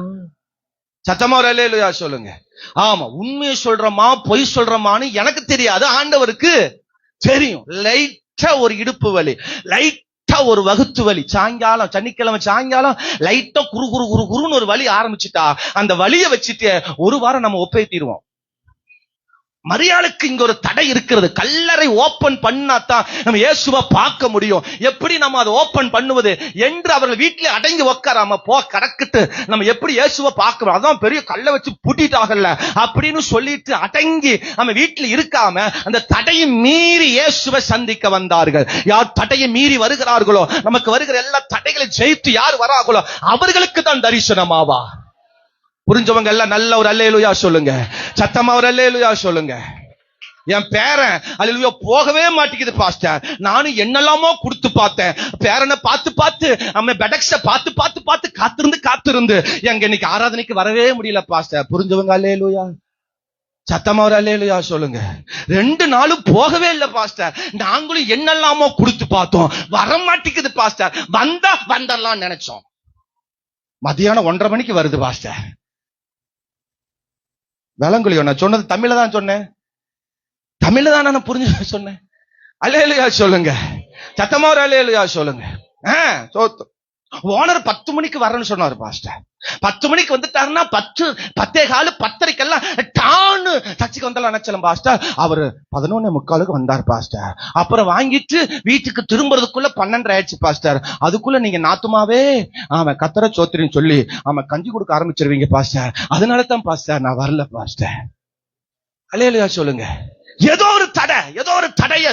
சத்தமா ஒரு அல்லேலூயா சொல்லுங்க. ஆமா, உண்மையை சொல்றோமா பொய் சொல்றோமான்னு எனக்கு தெரியாது, ஆண்டவருக்கு தெரியும். லைட்டா ஒரு இடுப்பு வலி, லைட்டா ஒரு வகுத்து வலி, சாயங்காலம், சனிக்கிழமை சாயங்காலம் லைட்டா குறுன்னு ஒரு வலி ஆரம்பிச்சுட்டா அந்த வலியை வச்சுட்டு ஒரு வாரம் நம்ம ஒப்பேத்திடுவோம். மரியாளுக்கு இங்க ஒரு தடை இருக்கிறது. கல்லறை ஓபன் பண்ணாதான் நம்ம இயேசுவை பார்க்க முடியும். எப்படி நம்ம அதை ஓபன் பண்ணுவது என்று அவர்கள் வீட்டிலே அடங்கி உட்காராம, போ கடக்கிட்டு நம்ம எப்படி இயேசுவை பார்க்கிறோம், அதான் பெரிய கல்லை வச்சு பூட்டிட்டாங்கல்ல அப்படின்னு சொல்லிட்டு அடங்கி நம்ம வீட்டில் இருக்காம அந்த தடையை மீறி இயேசுவை சந்திக்க வந்தார்கள். யார் தடையை மீறி வருகிறார்களோ, நமக்கு வருகிற எல்லா தடைகளை ஜெயித்து யார் வராங்களோ அவர்களுக்கு தான் தரிசனமாவா. புரிஞ்சவங்க எல்லாம் நல்ல ஒரு அல்லேலூயா சொல்லுங்க, சத்தமா ஒரு அல்லேலூயா சொல்லுங்க. என் பேரன் அல்லேலூயா போகவே மாட்டேங்குது பாஸ்டர், நானும் என்னெல்லாமோ கொடுத்து பார்த்தேன், பேரனை பார்த்து பெடக்ஸ பார்த்து காத்திருந்து எங்க இன்னைக்கு ஆராதனைக்கு வரவே முடியல பாஸ்டர். புரிஞ்சவங்க அல்லேலூயா, சத்தமா ஒரு அல்லேலூயா சொல்லுங்க. 2 நாளும் போகவே இல்லை பாஸ்டர், நாங்களும் என்னெல்லாமோ கொடுத்து பார்த்தோம், வர மாட்டேங்குது பாஸ்டர். வந்துடலாம் நினைச்சோம், மதியானம் 1:30 மணிக்கு வருது பாஸ்டர். விளங்குலையோ, நான் சொன்னது தமிழ்ல தான் சொன்னேன், தமிழ்ல தான் நான் புரிஞ்சு சொன்னேன். அல்லேலூயா சொல்லுங்க, சத்தமா ஒரு அல்லேலூயா சொல்லுங்க. ஓனர் 10 மணிக்கு வரேன்னு சொன்னாரு பாஸ்டர். 10 மணிக்கு வந்துட்டாருன்னா 10:15 10:30 டான்னு சர்ச்சுக்கு வந்தாலும் நினைச்சலாம் பாஸ்டர். அவரு 11:45 வந்தார் பாஸ்டர். அப்புறம் வாங்கிட்டு வீட்டுக்கு திரும்புறதுக்குள்ள 12 ஆயிடுச்சு பாஸ்டர். அதுக்குள்ள நீங்க நாத்துமாவே கத்தர சோத்திரின்னு சொல்லி கஞ்சி கொடுக்க ஆரம்பிச்சிருவீங்க பாஸ்டர். அதனால தான் பாஸ்டர் நான் வரல பாஸ்டர். அல்லேலூயா சொல்லுங்க. ஏதோ ஒரு தடைய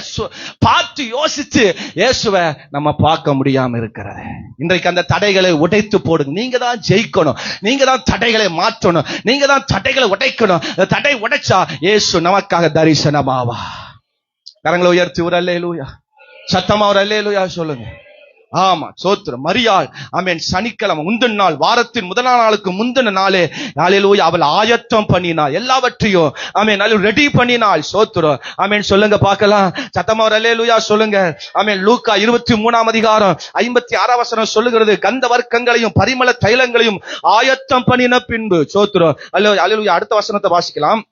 பார்த்து யோசித்து இயேசுவை நம்ம பார்க்க முடியாம இருக்கிறது. இன்றைக்கு அந்த தடைகளை உடைத்து போடுங்க. நீங்க தான் ஜெயிக்கணும், நீங்க தான் தடைகளை மாற்றணும், நீங்க தான் தடைகளை உடைக்கணும். தடை உடைச்சா இயேசு நமக்காக தரிசனமாவா. கரங்களை உயர்த்தி ஒரு அல்லேலூயா, சத்தமா ஒரு அல்லேலூயா சொல்லுங்க. ஆமா, சோத்திரம். மரியாள் ஆமென், சனிக்கிழமை முந்தின நாள், வாரத்தின் முதல் நாளுக்கு முந்தின நாளே அல்லேலூயா அவள் ஆயத்தம் பண்ணினாள், எல்லாவற்றையும் ஆமென் ரெடி பண்ணினாள். சோத்திரம். ஆமென் சொல்லுங்க பார்க்கலாம், சத்தமா ஒரு அல்லேலூயா சொல்லுங்க. ஆமென். லூக்கா 23ஆம் அதிகாரம் 56ஆம் வசனம் சொல்லுகிறது, கந்த வர்க்கங்களையும் பரிமள தைலங்களையும் ஆயத்தம் பண்ணின பின்பு. சோத்திரம். அல்லேலூயா. அடுத்த வசனத்தை வாசிக்கலாம்,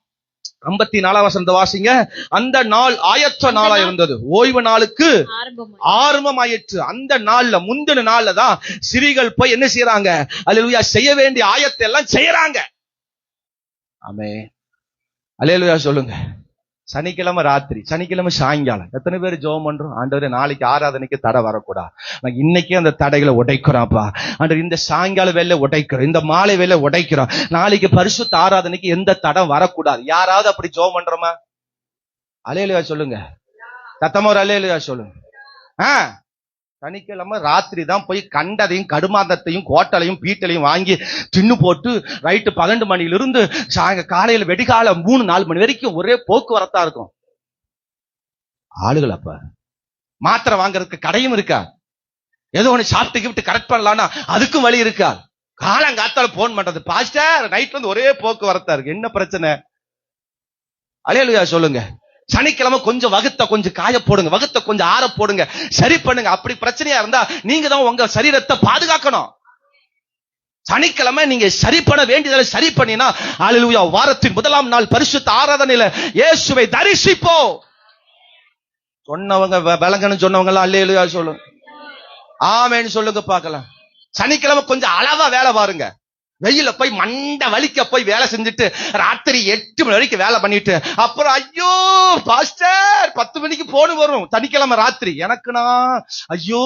54ஆம் வசனத்தை வாசிங்க. அந்த நாள் ஆயத்த நாளா இருந்தது, ஓய்வு நாளுக்கு ஆரம்பமாயிற்று. அந்த நாள்ல, முந்தின நாள்ல தான் ஸ்திரீகள் போய் என்ன செய்யறாங்க, அல்லேலூயா செய்ய வேண்டிய ஆயத்தை எல்லாம் செய்யறாங்க. ஆமென், அல்லேலூயா சொல்லுங்க. சனிக்கிழமை ராத்திரி, சனிக்கிழமை சாயங்காலம் எத்தனை பேர் ஜெபம் பண்றோம், ஆண்டவரே நாளைக்கு ஆராதனைக்கு தடை வரக்கூடாது, நான் இன்னைக்கே அந்த தடைகளை உடைக்கிறோம்ப்பா ஆண்டவர். இந்த சாயங்கால வேலை உடைக்கிறோம், இந்த மாலை வேலை உடைக்கிறோம், நாளைக்கு பரிசுத்த ஆராதனைக்கு எந்த தடை வரக்கூடாது. யாராவது அப்படி ஜெபம் பண்றோமா? அல்லேலூயா சொல்லுங்க, சத்தமா ஒரு அல்லேலூயா சொல்லுங்க. சனிக்கிழமை ராத்திரி தான் போய் கண்டதையும் கடுமாந்தத்தையும் கோட்டலையும் பீட்டலையும் வாங்கி தின்னு போட்டு ரைட்டு 12 மணிலிருந்து காலையில வெடிகால 3-4 மணி வரைக்கும் ஒரே போக்குவரத்தா இருக்கும். ஆளுகள் அப்ப மாத்திரை வாங்கறதுக்கு கடையும் இருக்கா, ஏதோ ஒண்ணு சாப்பிட்டு கரெக்ட் பண்ணலாம்னா அதுக்கும் வழி இருக்கா? காலங்காத்தால போன் பண்றது, பாஸ்டர் நைட்ல இருந்து ஒரே போக்குவரத்தா இருக்கு, என்ன பிரச்சனை? அல்லேலூயா சொல்லுங்க. சனிக்கிழமை கொஞ்சம் வகுத்த கொஞ்சம் காய போடுங்க, வகுத்த கொஞ்சம் ஆற போடுங்க, சரி பண்ணுங்க. அப்படி பிரச்சனையா இருந்தா நீங்க தான் உங்க சரீரத்தை பாதுகாக்கணும். சனிக்கிழமை நீங்க சரி பண்ண வேண்டியதை சரி பண்ணினா, அல்லேலூயா, வாரத்தின் முதலாம் நாள் பரிசுத்த ஆராதனையில இயேசுவை தரிசிப்போ. சொன்னவங்க விளங்கன்னு சொன்னவங்க எல்லாம் அல்லேலூயா சொல்லுங்க, ஆமென் சொல்லுங்க பார்க்கலாம். சனிக்கிழமை கொஞ்சம் அளவா வேலை பாருங்க. வெயில போய் மண்டை வலிக்க போய் வேலை செஞ்சுட்டு ராத்திரி 8 மணி வரைக்கும் வேலை பண்ணிட்டு அப்புறம் ஐயோ பாஸ்டர் 10 மணிக்கு போன் வரும் சனிக்கிழமை ராத்திரி. எனக்குனா ஐயோ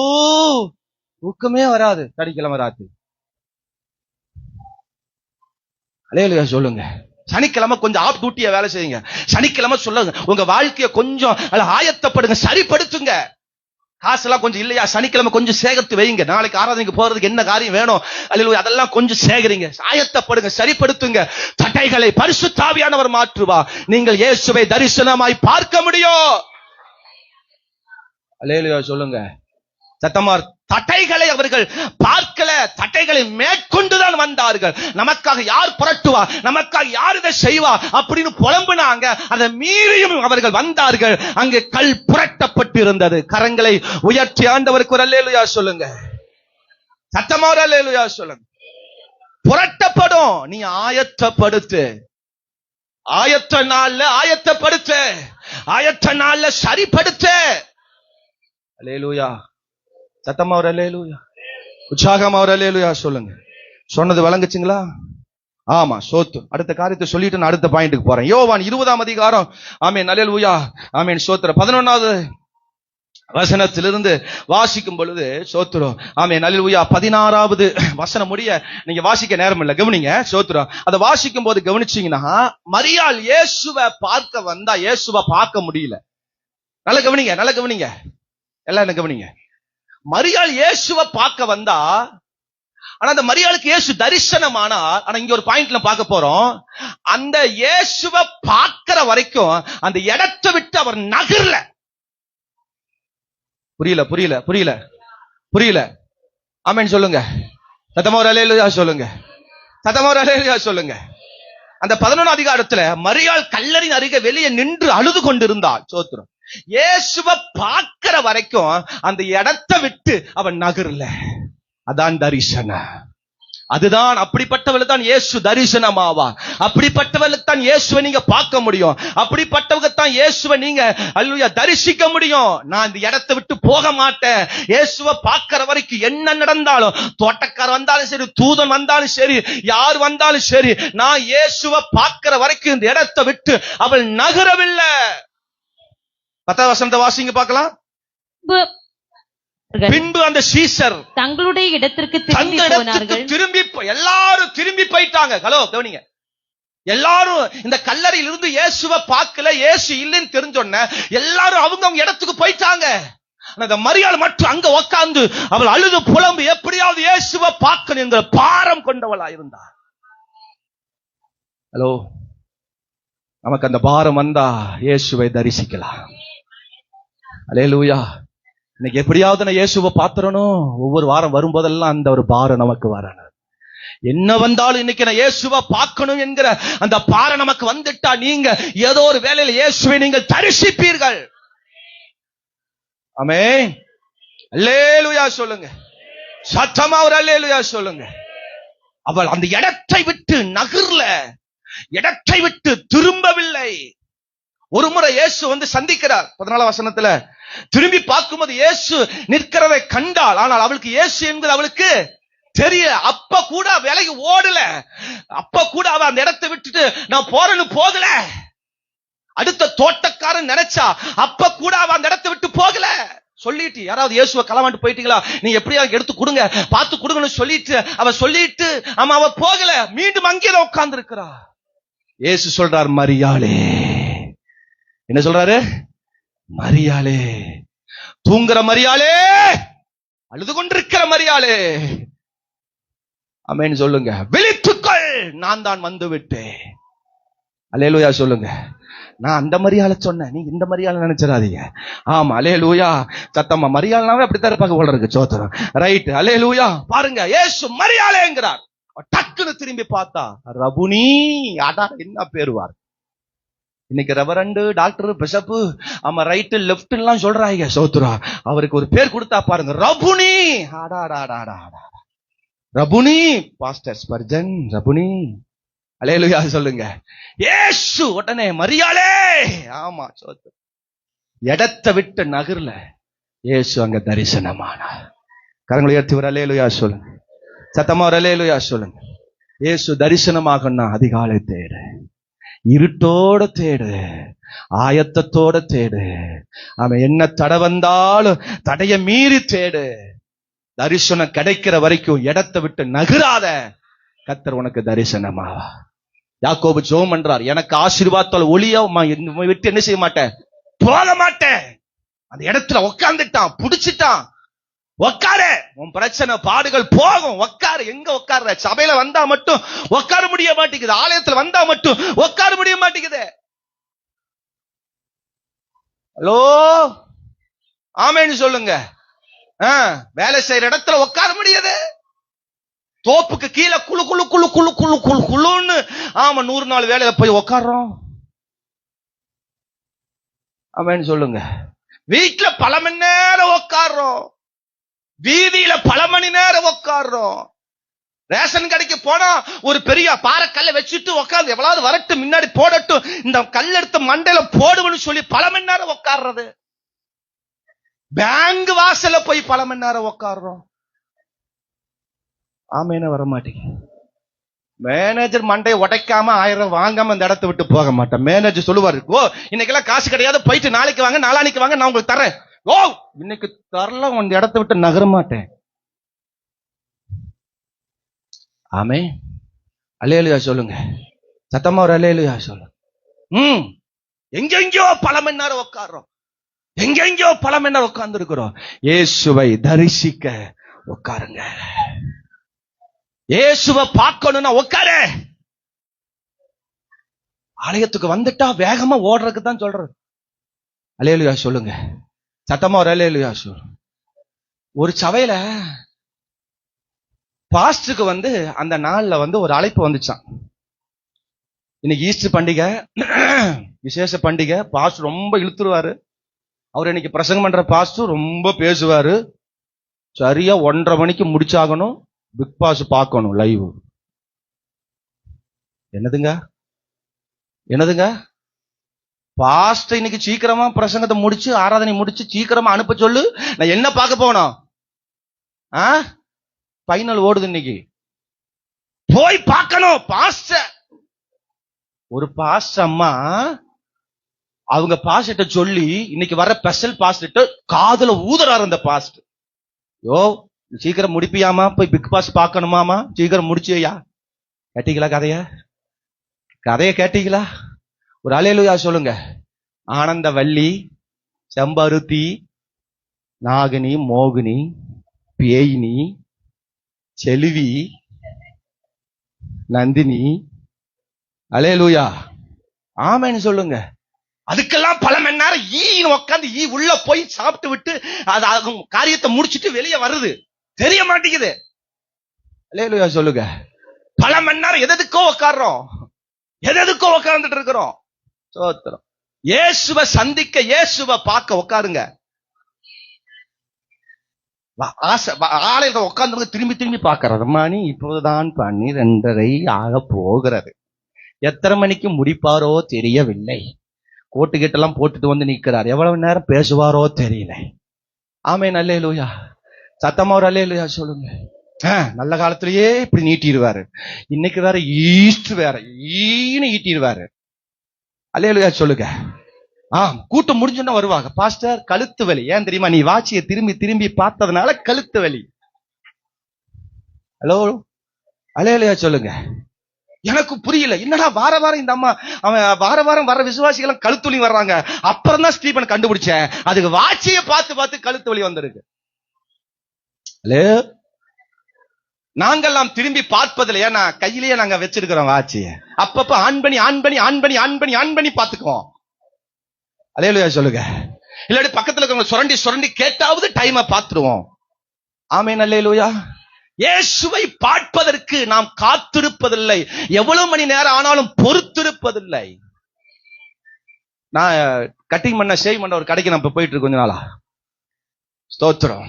தூக்கமே வராது சனிக்கிழமை ராத்திரி. அல்லேலூயா சொல்லுங்க. சனிக்கிழமை கொஞ்சம் ஆஃப் டியூட்டியா வேலை செய்யுங்க. சனிக்கிழமை சொல்லுங்க, உங்க வாழ்க்கைய கொஞ்சம் ஆயத்தப்படுங்க, சரிப்படுத்துங்க. காசெல்லாம் கொஞ்சம் இல்லையா, சனிக்கிழமை கொஞ்சம் சேகரித்து வைங்க. நாளைக்கு ஆராதனைக்கு போறதுக்கு என்ன காரியம் வேணும், அல்லேலூயா, அதெல்லாம் கொஞ்சம் சேகரிங்க, ஆயத்தப்படுங்க, சரிப்படுத்துங்க. தடைகளை பரிசுத்த ஆவியானவர் மாற்றுவா. நீங்கள் இயேசுவை தரிசனமாய் பார்க்க முடியும். அல்லேலூயா சொல்லுங்க. சத்தமார், தடைகளை அவர்கள் பார்க்கல, தடைகளை மேற்கொண்டுதான் வந்தார்கள். நமக்காக யார் புரட்டுவா, நமக்காக யார் இதை செய்வா அப்படின்னு புலம்புனாங்க. அதை மீறியும் அவர்கள் வந்தார்கள். அங்கு கல் புரட்டப்பட்டு இருந்தது. கரங்களை உயர்த்தி ஆண்டவருக்கு ஒரு அல்லேலூயா சொல்லுங்க. சத்தமா ஒரு அல்லேலூயா சொல்லுங்க. புரட்டப்படும், நீ ஆயத்தப்படுத்து. ஆயத்த நாள்ல ஆயத்தப்படுத்து, ஆயத்த நாள்ல சரிப்படுத்து. அல்லேலூயா. சத்தமா ஒரு அல்லேலூயா, உற்சாகமா ஒரு அல்லேலூயா சொல்லுங்க. சொன்னது விளங்குச்சுங்களா? ஆமா, சோத்து. அடுத்த காரியத்தை சொல்லிட்டு நான் அடுத்த பாயிண்ட்டுக்கு போறேன். யோவான் 20ஆம் அதிகாரம், ஆமென் அல்லேலூயா, ஆமென் சோத்திரம், 11வது வசனத்திலிருந்து வாசிக்கும் பொழுது சோத்திரம், ஆமென் அல்லேலூயா, 16வது வசனம் முடிய நீங்க வாசிக்க நேரம் இல்லை, கவனிங்க. சோத்திரம். அதை வாசிக்கும் போது கவனிச்சீங்கன்னா, மரியாள் இயேசுவை பார்க்க வந்தா இயேசுவை பார்க்க முடியல. நல்ல கவனிங்க, நல்ல கவனிங்க, எல்லாம் என்ன கவனிங்க. மரியாள் இயேசுவை பார்க்க வந்தா, ஆனா அந்த மரியாளுக்கு இயேசு தரிசனமானா. ஆனா இங்க ஒரு பாயிண்ட்ல பார்க்க போறோம், அந்த இயேசுவை பார்க்கிற வரைக்கும் அந்த இடத்தை விட்டு அவர் நகரல. புரியல புரியல புரியல புரியல ஆமென் சொல்லுங்க. சத்தமா ஒரு அல்லேலூயா சொல்லுங்க. சத்தமா ஒரு அல்லேலூயா சொல்லுங்க. அந்த 11ஆம் அதிகாரத்துல மரியாள் கல்லறையின் அருகே வெளியே நின்று அழுது கொண்டிருந்தாள். சோத்திரம். இயேசுவை பார்க்கிற வரைக்கும் அந்த இடத்தை விட்டு அவன் நகரல. அதான் தரிசனம். அதுதான், அப்படிப்பட்டவளுக்கு தான் இயேசு தரிசனமாவா. அப்படிப்பட்டவளுக்கு தான் இயேசுவை நீங்க பார்க்க முடியும். அப்படிப்பட்டவங்க தான் இயேசுவை நீங்க அல்லேலூயா தரிசிக்க முடியும். நான் இந்த இடத்தை விட்டு போக மாட்டேன். இயேசுவை பார்க்கிற வரைக்கும் என்ன நடந்தாலும், தோட்டக்காரர் வந்தாலும் சரி, தூதன் வந்தாலும் சரி, யார் வந்தாலும் சரி, நான் இயேசுவை பார்க்கிற வரைக்கும் இந்த இடத்தை விட்டு அவள் நகரவில்லை. 10வது வசனத்தை வாசிங்க பார்க்கலாம். பின்பு அந்த சீசர் தங்களுடைய இடத்திற்கு திரும்பி எல்லாரும் திரும்பி போயிட்டாங்க. ஹலோ கவனிங்க. எல்லாரும் இந்த கல்லறையில் இருந்து இயேசுவை பார்க்கல, இயேசு இல்லைன்னு தெரிஞ்சோன்ன எல்லாரும் அவங்க இடத்துக்கு போயிட்டாங்க. அந்த மரியாள் மட்டும் அங்க உட்கார்ந்து அவள் அழுது புலம்பு எப்படியாவது இயேசுவை பார்க்கணும் என்ற பாரம் கொண்டவளா இருந்தார். ஹலோ, நமக்கு அந்த பாரம் வந்தா இயேசுவை தரிசிக்கலாம். அல்லேலூயா. இன்னைக்கு எப்படியாவது நான் இயேசுவை பாத்துறணும். ஒவ்வொரு வாரம் வரும்போதெல்லாம் அந்த ஒரு பாரம் நமக்கு வரணும். என்ன வந்தாலும் இன்னைக்கு நான் இயேசுவை பார்க்கணும் என்கிற அந்த பாரம் நமக்கு வந்துட்டா, நீங்க ஏதோ ஒரு வேளையில இயேசுவை நீங்கள் தரிசிப்பீர்கள். ஆமென் அல்லேலூயா சொல்லுங்க. சத்தமா ஒரு அல்லேலூயா சொல்லுங்க. அவள் அந்த இடத்தை விட்டு நகர்ல, இடத்தை விட்டு திரும்பவில்லை. ஒரு முறை இயேசு வந்து சந்திக்கிறார். 14ஆம் வசனத்துல திரும்பி பார்க்கும்போது இயேசு நிற்கிறதை கண்டாள். ஆனால் அவளுக்கு இயேசு என்பது அவளுக்கு தெரியல. அப்ப கூட விலகி ஓடல. அப்ப கூட அவ அந்த இடத்தை விட்டுட்டு நான் போறேன்னு போகல. அடுத்த தோட்டக்காரன் நினைச்சா அப்ப கூட அவ அந்த இடத்தை விட்டு போகல. சொல்லிட்டு யாராவது இயேசுவை களவாண்டு போயிட்டீங்களா, நீங்க எப்படியா எடுத்து கொடுங்க, பார்த்து கொடுங்கன்னு சொல்லிட்டு அவ போகல. மீண்டும் அங்கே உட்கார்ந்து இருக்கிறா. இயேசு சொல்றார், மரியாளே. என்ன சொல்றாரு? மரியாளே, தூங்குற மரியாளே, அழுது கொண்டிருக்கிற மரியாளே, ஆமென் சொல்லுங்க. விழித்துக்கள், நான் தான் வந்து விட்டேன். அல்லேலூயா சொல்லுங்க. நான் அந்த மரியாதை சொன்னேன், நீங்க இந்த மரியாதை நினைச்சிடாதீங்க. ஆமா, அல்லேலூயா. சத்தமா மரியாதைனாவே அப்படித்தான் இருப்பாங்க போல இருக்கு. சோத்திரம். ரைட், அல்லேலூயா. பாருங்க, இயேசு மரியாதைங்கிறார். டக்குன்னு திரும்பி பார்த்தா ரபுனி. அடா, என்ன பேருவார் இன்னைக்கு? ரெவரண்டு, டாக்டர், பிஷப்பு, ஆமா, ரைட்டு லெப்ட் எல்லாம் சொல்றாங்க. சோத்ரா. அவருக்கு ஒரு பேர் கொடுத்தா பாருங்க, ரபுனி. ரபுனி. Pastor Spurgeon ரபுனி. அல்லேலூயா சொல்லுங்க. இயேசு உடனே மரியாளே. ஆமா, சோத்ரா. இடத்தை விட்டு நகர்ல இயேசு அங்க தரிசனமானார். கரங்களை உயர்த்தி ஒரு அல்லேலூயா சொல்லுங்க. சத்தமா ஒரு அல்லேலூயா சொல்லுங்க. இயேசு தரிசனமாகனா அதிகாலை தேடு, இருட்டோட தேடு, ஆயத்தத்தோட தேடு. அவன் என்ன தடை வந்தாலும் தடைய மீறி தேடு. தரிசனம் கிடைக்கிற வரைக்கும் இடத்தை விட்டு நகராத. கர்த்தர் உனக்கு தரிசனமாவா. யாக்கோபு ஜெபம் பண்றார், எனக்கு ஆசீர்வாதத்தால் ஒளியா விட்டு என்ன செய்ய மாட்டேன், போக மாட்டேன். அந்த இடத்துல உட்கார்ந்துட்டான், புடிச்சிட்டான். உட்காரு, உன் பிரச்சனை பாடுகள் போகும். உட்காரு. எங்க உட்கார்ற? சபையில வந்தா மட்டும் உட்கார முடிய மாட்டேங்குது, ஆலயத்துல வந்தா மட்டும் உட்கார முடிய மாட்டேங்குது. ஹலோ, ஆமேன்னு சொல்லுங்க. வேலை செய்யற இடத்துல உட்கார முடியாது. தோப்புக்கு கீழே குழு குழு குழு குழு குழு குழு குழுன்னு, ஆமா, 100 நாள் வேலையில போய் உட்கார்றோம். ஆமேன்னு சொல்லுங்க. வீட்டுல பல மணி நேரம் உட்கார்றோம், வீதியில பல மணி நேரம் உட்கார்றோம். ரேஷன் கடைக்கு போனா ஒரு பெரிய பாறை கல்லை வச்சுட்டு உட்கார்ந்து எவ்வளவு வரட்டும், முன்னாடி போடட்டும், இந்த கல் எடுத்து மண்டையில போடுவேன்னு சொல்லி பல மணி நேரம் உட்கார்றது. பேங்க் வாசல்ல போய் பல மணி நேரம் உட்கார்றோம். ஆமேன வர மாட்டீங்க. மேனேஜர் மண்டையை உடைக்காம 1000 வாங்காம அந்த இடத்தை விட்டு போக மாட்டேன். மேனேஜர் சொல்லுவாரு, ஓ இன்னைக்கெல்லாம் காசு கிடையாது, போயிட்டு நாளைக்கு வாங்க, நாளானிக்கு வாங்க, நான் உங்களுக்கு தரேன். ஓ இன்னைக்கு தரல, உன் இடத்தை விட்டு நகர மாட்டேன். ஆமே, அல்லேலூயா சொல்லுங்க. சத்தமா ஒரு அல்லேலூயா சொல்லுங்க. எங்கெங்கயோ பல மணி நேரம் உட்கார்றோம், எங்கெங்கயோ பல மணி நேரம் உட்கார்ந்து இருக்கிறோம். இயேசுவை தரிசிக்க உட்காருங்க. இயேசுவை பார்க்கணும்னா உட்காரு. ஆலயத்துக்கு வந்துட்டா வேகமா ஓடுறதுக்கு தான் சொல்றது. அல்லேலூயா சொல்லுங்க. சத்தமா ஒரு அல்லேலூயா சொல்லுங்க. ஒரு சபையில பாஸ்டருக்கு அந்த நாள்ல ஒரு அழைப்பு வந்துச்சான். இன்னைக்கு ஈஸ்டர் பண்டிகை, விசேஷ பண்டிகை. பாஸ்டர் ரொம்ப இழுத்துருவாரு. அவர் இன்னைக்கு பிரசங்கம் பண்ற பாஸ்டர் ரொம்ப பேசுவாரு. சரியா 1:30 மணிக்கு முடிச்சாகணும். பிக் பாஸ் பார்க்கணும் லைவ். என்னதுங்க பாஸ்டர் இன்னைக்கு சீக்கிரமா பிரசங்கத்தை முடிச்சு, ஆராதனை முடிச்சு சீக்கிரமா அனுப்ப சொல்லு. நான் என்ன பார்க்க போனோம்? ஃபைனல் ஓடுது இன்னைக்கு, போய் பார்க்கணும். பாஸ்டர், ஒரு பாஸ்டர் அம்மா அவங்க பாஸ்டர் சொல்லி இன்னைக்கு வர ஸ்பெஷல் பாஸ்டர் காதுல ஊதுறாரு. அந்த பாஸ்டர், யோ சீக்கிரம் முடிப்பியாமா, போய் பிக் பாஸ் பார்க்கணுமாமா, சீக்கிரம் முடிச்சியா? கேட்டீங்களா? கதைய கேட்டீங்களா? ஒரு அல்லேலூயா சொல்லுங்க. ஆனந்தவல்லி, செம்பருத்தி, நாகினி, மோகினி, பேயினி, செல்வி, நந்தினி, அல்லேலூயா ஆமேன்னு சொல்லுங்க. அதுக்கெல்லாம் பல மணி நேரம் ஈன்னு உட்காந்து ஈ உள்ள போய் சாப்பிட்டு விட்டு அது காரியத்தை முடிச்சுட்டு வெளியே வருது, தெரிய மாட்டேங்குது. அல்லேலூயா சொல்லுங்க. பல மணி நேரம் எதுக்கோ உட்கார்றோம், எதுக்கோ உட்கார்ந்துட்டு இருக்கிறோம். சோத்திரம். இயேசுவை சந்திக்க, இயேசுவை பார்க்க உட்காருங்க. ஆலயத்தை உட்கார்ந்து திரும்பி திரும்பி பார்க்கறது. மணி இப்போதுதான் 12:30 ஆக போகிறது. எத்தனை மணிக்கு முடிப்பாரோ தெரியவில்லை. கோட்டு கிட்டெல்லாம் போட்டுட்டு நிக்கிறார். எவ்வளவு நேரம் பேசுவாரோ தெரியல. ஆமென், அல்லேலூயா. சத்தமா ஒரு அல்லேலூயா சொல்லுங்க. நல்ல காலத்திலேயே இப்படி நீட்டிடுவாரு. இன்னைக்கு வேற ஈஸ்ட் வேற ஈன்னு ஈட்டிடுவாரு. அல்லேலூயா சொல்லுங்க. கூட்டம் முடிஞ்சோன்னா வருவாங்க. பாஸ்டர் கழுத்து வலி. ஏன் தெரியுமா? நீ வாட்சியை திரும்பி திரும்பி பார்த்ததுனால கழுத்து வலி. ஹலோ, அல்லேலூயா சொல்லுங்க. எனக்கு புரியல, என்னடா வார வாரம் இந்த அம்மா, அவன் வார வாரம் வர விசுவாசிகள் கழுத்து வலி வர்றாங்க. அப்புறம் தான் ஸ்டீபன் கண்டுபிடிச்சேன், அதுக்கு வாட்சியை பார்த்து பார்த்து கழுத்து வலி வந்திருக்கு. ஹலோ, நாங்கெல்லாம் திரும்பி பார்ப்பதில்லை. ஏன்னா கையிலேயே நாங்க வச்சிருக்கிறோம் வாட்சி. அப்பப்ப ஆன் பண்ணி பாத்துக்குவோம். அல்லேலூயா சொல்லுங்க. இல்லாட்டி பக்கத்துல இருக்கவங்க சுரண்டி கேட்டாவது டைமை பார்த்துருவோம். ஆமென் அல்லேலூயா. இயேசுவை பார்ப்பதற்கு நாம் காத்திருப்பதில்லை. எவ்வளவு மணி நேரம் ஆனாலும் பொறுத்திருப்பதில்லை. நான் கட்டிங் ஷேவ் பண்ண ஒரு கடைக்கு நான் போயிட்டு இருக்கேன் கொஞ்ச நாளா. ஸ்தோத்திரம்.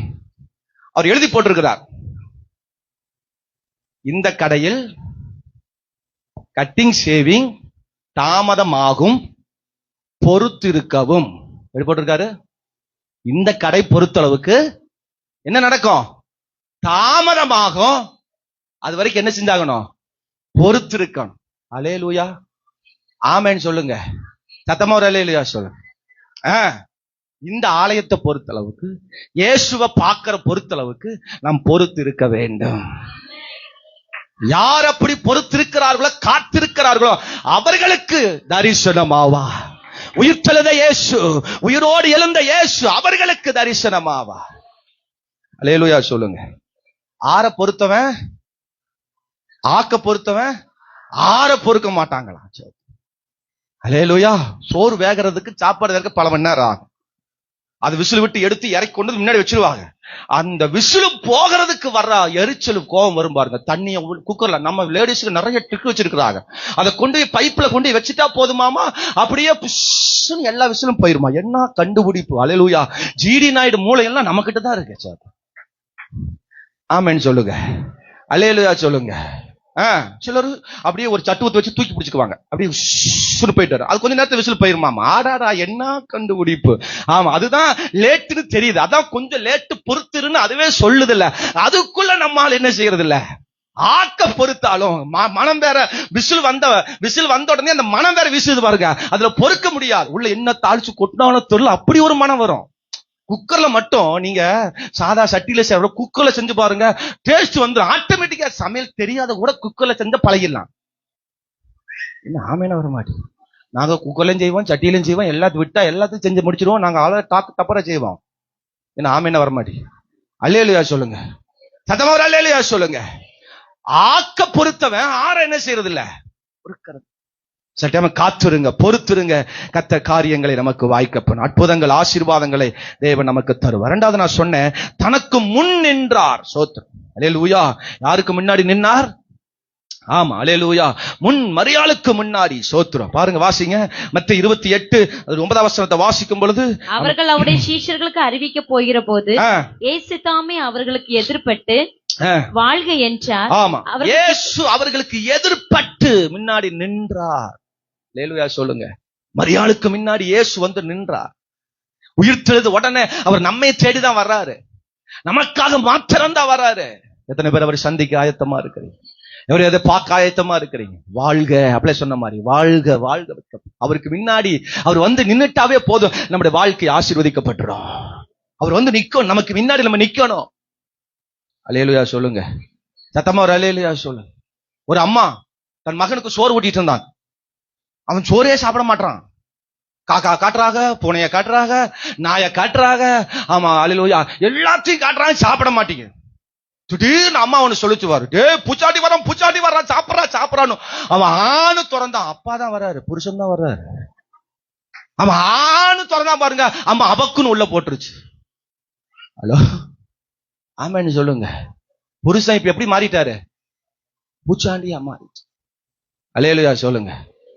அவர் எழுதி போட்டிருக்கிறார், இந்த கடையில் கட்டிங் ஷேவிங் தாமதமாகும், பொறுத்திருக்கவும். எழுதி போட்டிருக்காரு. இந்த கடை பொறுத்தளவுக்கு என்ன நடக்கும்? தாமதமாகும். அது வரைக்கும் என்ன செஞ்சாகணும்? பொறுத்திருக்கணும். அல்லேலூயா. ஆமென் சொல்லுங்க. சத்தமா ஒரு அல்லேலூயா சொல்லுங்க. இந்த ஆலயத்தை பொறுத்தளவுக்கு, இயேசுவை பார்க்கிற பொறுத்தளவுக்கு நாம் பொறுத்து இருக்க வேண்டும். யார் அப்படி பொறுத்திருக்கிறார்களோ, காத்திருக்கிறார்களோ, அவர்களுக்கு தரிசனமாவா. உயிர்த்தெழுந்த இயேசு, உயிரோடு எழுந்த இயேசு அவர்களுக்கு தரிசனமாவா. அல்லேலூயா சொல்லுங்க. ஆற பொறுத்தவன், ஆக்க பொறுத்தவன் ஆற பொறுக்க மாட்டாங்களா? அல்லேலூயா. சோறு வேகிறதுக்கு சாப்பாடு வேக பல மணி நேரம் ஆகும். அது விசில் விட்டு எடுத்து இறக்கி கொண்டு முன்னாடி வச்சிருவாங்க. அந்த விசிலு போகிறதுக்கு வர்ற எரிச்சல் கோபம் வரும் பாருங்க. தண்ணிய குக்கர்ல நம்ம லேடிஸ்க்கு நிறைய ட்ரிக் வச்சிருக்கிறாங்க. அதை கொண்டு போய் பைப்ல கொண்டு போய் வச்சுட்டா போதுமாமா, அப்படியே எல்லா விசிலும் போயிருமா. என்ன கண்டுபிடிப்பு. அல்லேலூயா. ஜிடி நாயுடு மூளை எல்லாம் நம்ம கிட்ட தான் இருக்கு சார். ஆமென் சொல்லுங்க. அல்லேலூயா சொல்லுங்க. சிலர் அப்படியே ஒரு சட்டு ஊத்து வச்சு தூக்கி பிடிச்சுக்குவாங்க. அப்படியே போயிட்டாரு. அது கொஞ்ச நேரத்துல விசில் போயிருமாமா. ஆடாடா என்ன கண்டுபிடிப்பு. ஆமா, அதுதான் லேட்டுன்னு தெரியுது. அதான் கொஞ்சம் லேட்டு பொறுத்துருன்னு அதுவே சொல்லுது இல்ல. அதுக்குள்ள நம்மால் என்ன செய்யறது இல்ல. ஆக்க பொறுத்தாலும் மனம் வேற. விசில் வந்த உடனே அந்த மனம் வேற வீசுது பாருங்க. அதுல பொறுக்க முடியாது. உள்ள என்ன தாளிச்சு கொட்டினாலும் தெரியல, அப்படி ஒரு மனம் வரும். குக்கர்ல மட்டும் நீங்க சாதா சட்டியில செய்யற குக்கர்ல செஞ்சு பாருங்க, டேஸ்ட் வந்து ஆட்டோமேட்டிக்கா. சமையல் தெரியாத கூட குக்கர்ல செஞ்ச பழகிடலாம். என்ன ஆமேனா வர மாட்டேன். நாங்க குக்கர்லயும் செய்வோம், சட்டியிலும் செய்வோம், எல்லாத்தையும் விட்டா எல்லாத்தையும் செஞ்சு முடிச்சிருவோம். நாங்க ஆள டாக்கு தப்பரா செய்வோம். என்ன ஆமேனா வர மாட்டேன். அல்லேலூயா சொல்லுங்க. சத்தமா ஒரு அல்லேலூயா சொல்லுங்க. ஆக்க பொறுத்தவன் ஆற என்ன செய்யறது இல்ல, பொறுக்கிறது. சட்டமா காத்துருங்க, பொறுத்துருங்க. கத்த காரியங்களை நமக்கு வாய்க்கப்படும். அற்புதங்கள், ஆசீர்வாதங்களை தேவன் நமக்கு தருவார். இரண்டாவது நான் சொன்னேன், தனக்கு முன் நின்றார். சோத்திரம். அல்லேலூயா. யாருக்கு முன்னாடி நின்னார்? ஆமா, அல்லேலூயா. மரியாளுக்கு முன்னாடி. சோத்திரம். பாருங்க, வாசிங்க. மத்தேயு 28:9 வசனத்தை வாசிக்கும் பொழுது, அவர்கள் அவருடைய சீஷர்களுக்கு அறிவிக்க போகிற போது இயேசு தாமே அவர்களுக்கு எதிர்பட்டு வாழ்க என்றார். ஆமா, இயேசு அவர்களுக்கு எதிர்பட்டு முன்னாடி நின்றார். அல்லேலூயா சொல்லுங்க. மரியாளுக்கு முன்னாடி இயேசு வந்து நின்றார். உயிர்த்தெழுந்த உடனே அவர் நம்மை தேடிதான் வர்றாரு. நமக்காக மாத்திரம் தான் வர்றாரு. எத்தனை பேர் அவர் சந்திக்க ஆயத்தமா இருக்கிறீங்க? எவரை அதை பார்க்க ஆயத்தமா இருக்கிறீங்க? வாழ்க, அப்படியே சொன்ன மாதிரி வாழ்க வாழ்க. அவருக்கு முன்னாடி அவர் வந்து நின்னுட்டாவே போதும், நம்முடைய வாழ்க்கை ஆசீர்வதிக்கப்பட்டுடும். அவர் வந்து நிக்கணும், நமக்கு முன்னாடி நம்ம நிக்கணும். அல்லேலூயா சொல்லுங்க. சத்தமா ஒரு அல்லேலூயா சொல்லுங்க. ஒரு அம்மா தன் மகனுக்கு சோறு ஊட்டிட்டு இருந்தாங்க. அவன் சோறே சாப்பிட மாட்டான். காக்கா காட்டுறாங்க, பூனைய காட்டுறாங்க, நாய காட்டுறாங்க. ஆமா, அல்லேலூயா, எல்லாத்தையும் காட்டுறாங்க, சாப்பிட மாட்டீங்க. திடீர்னு அம்மா அவனு சொல்லிச்சுவாரு, பூச்சாட்டி வரான் சாப்பிடறான்னு. அவன் ஆணு திறந்தான். அப்பா தான் வர்றாரு, புருஷன் தான் வர்றாரு. அவன் ஆணு திறந்தான் பாருங்க, அம்மா அபக்குன்னு உள்ள போட்டுருச்சு. ஹலோ, ஆமான்னு சொல்லுங்க. புருஷன் இப்ப எப்படி மாறிட்டாரு? பூச்சாண்டியா மாறிச்சு. அல்லேலூயா சொல்லுங்க.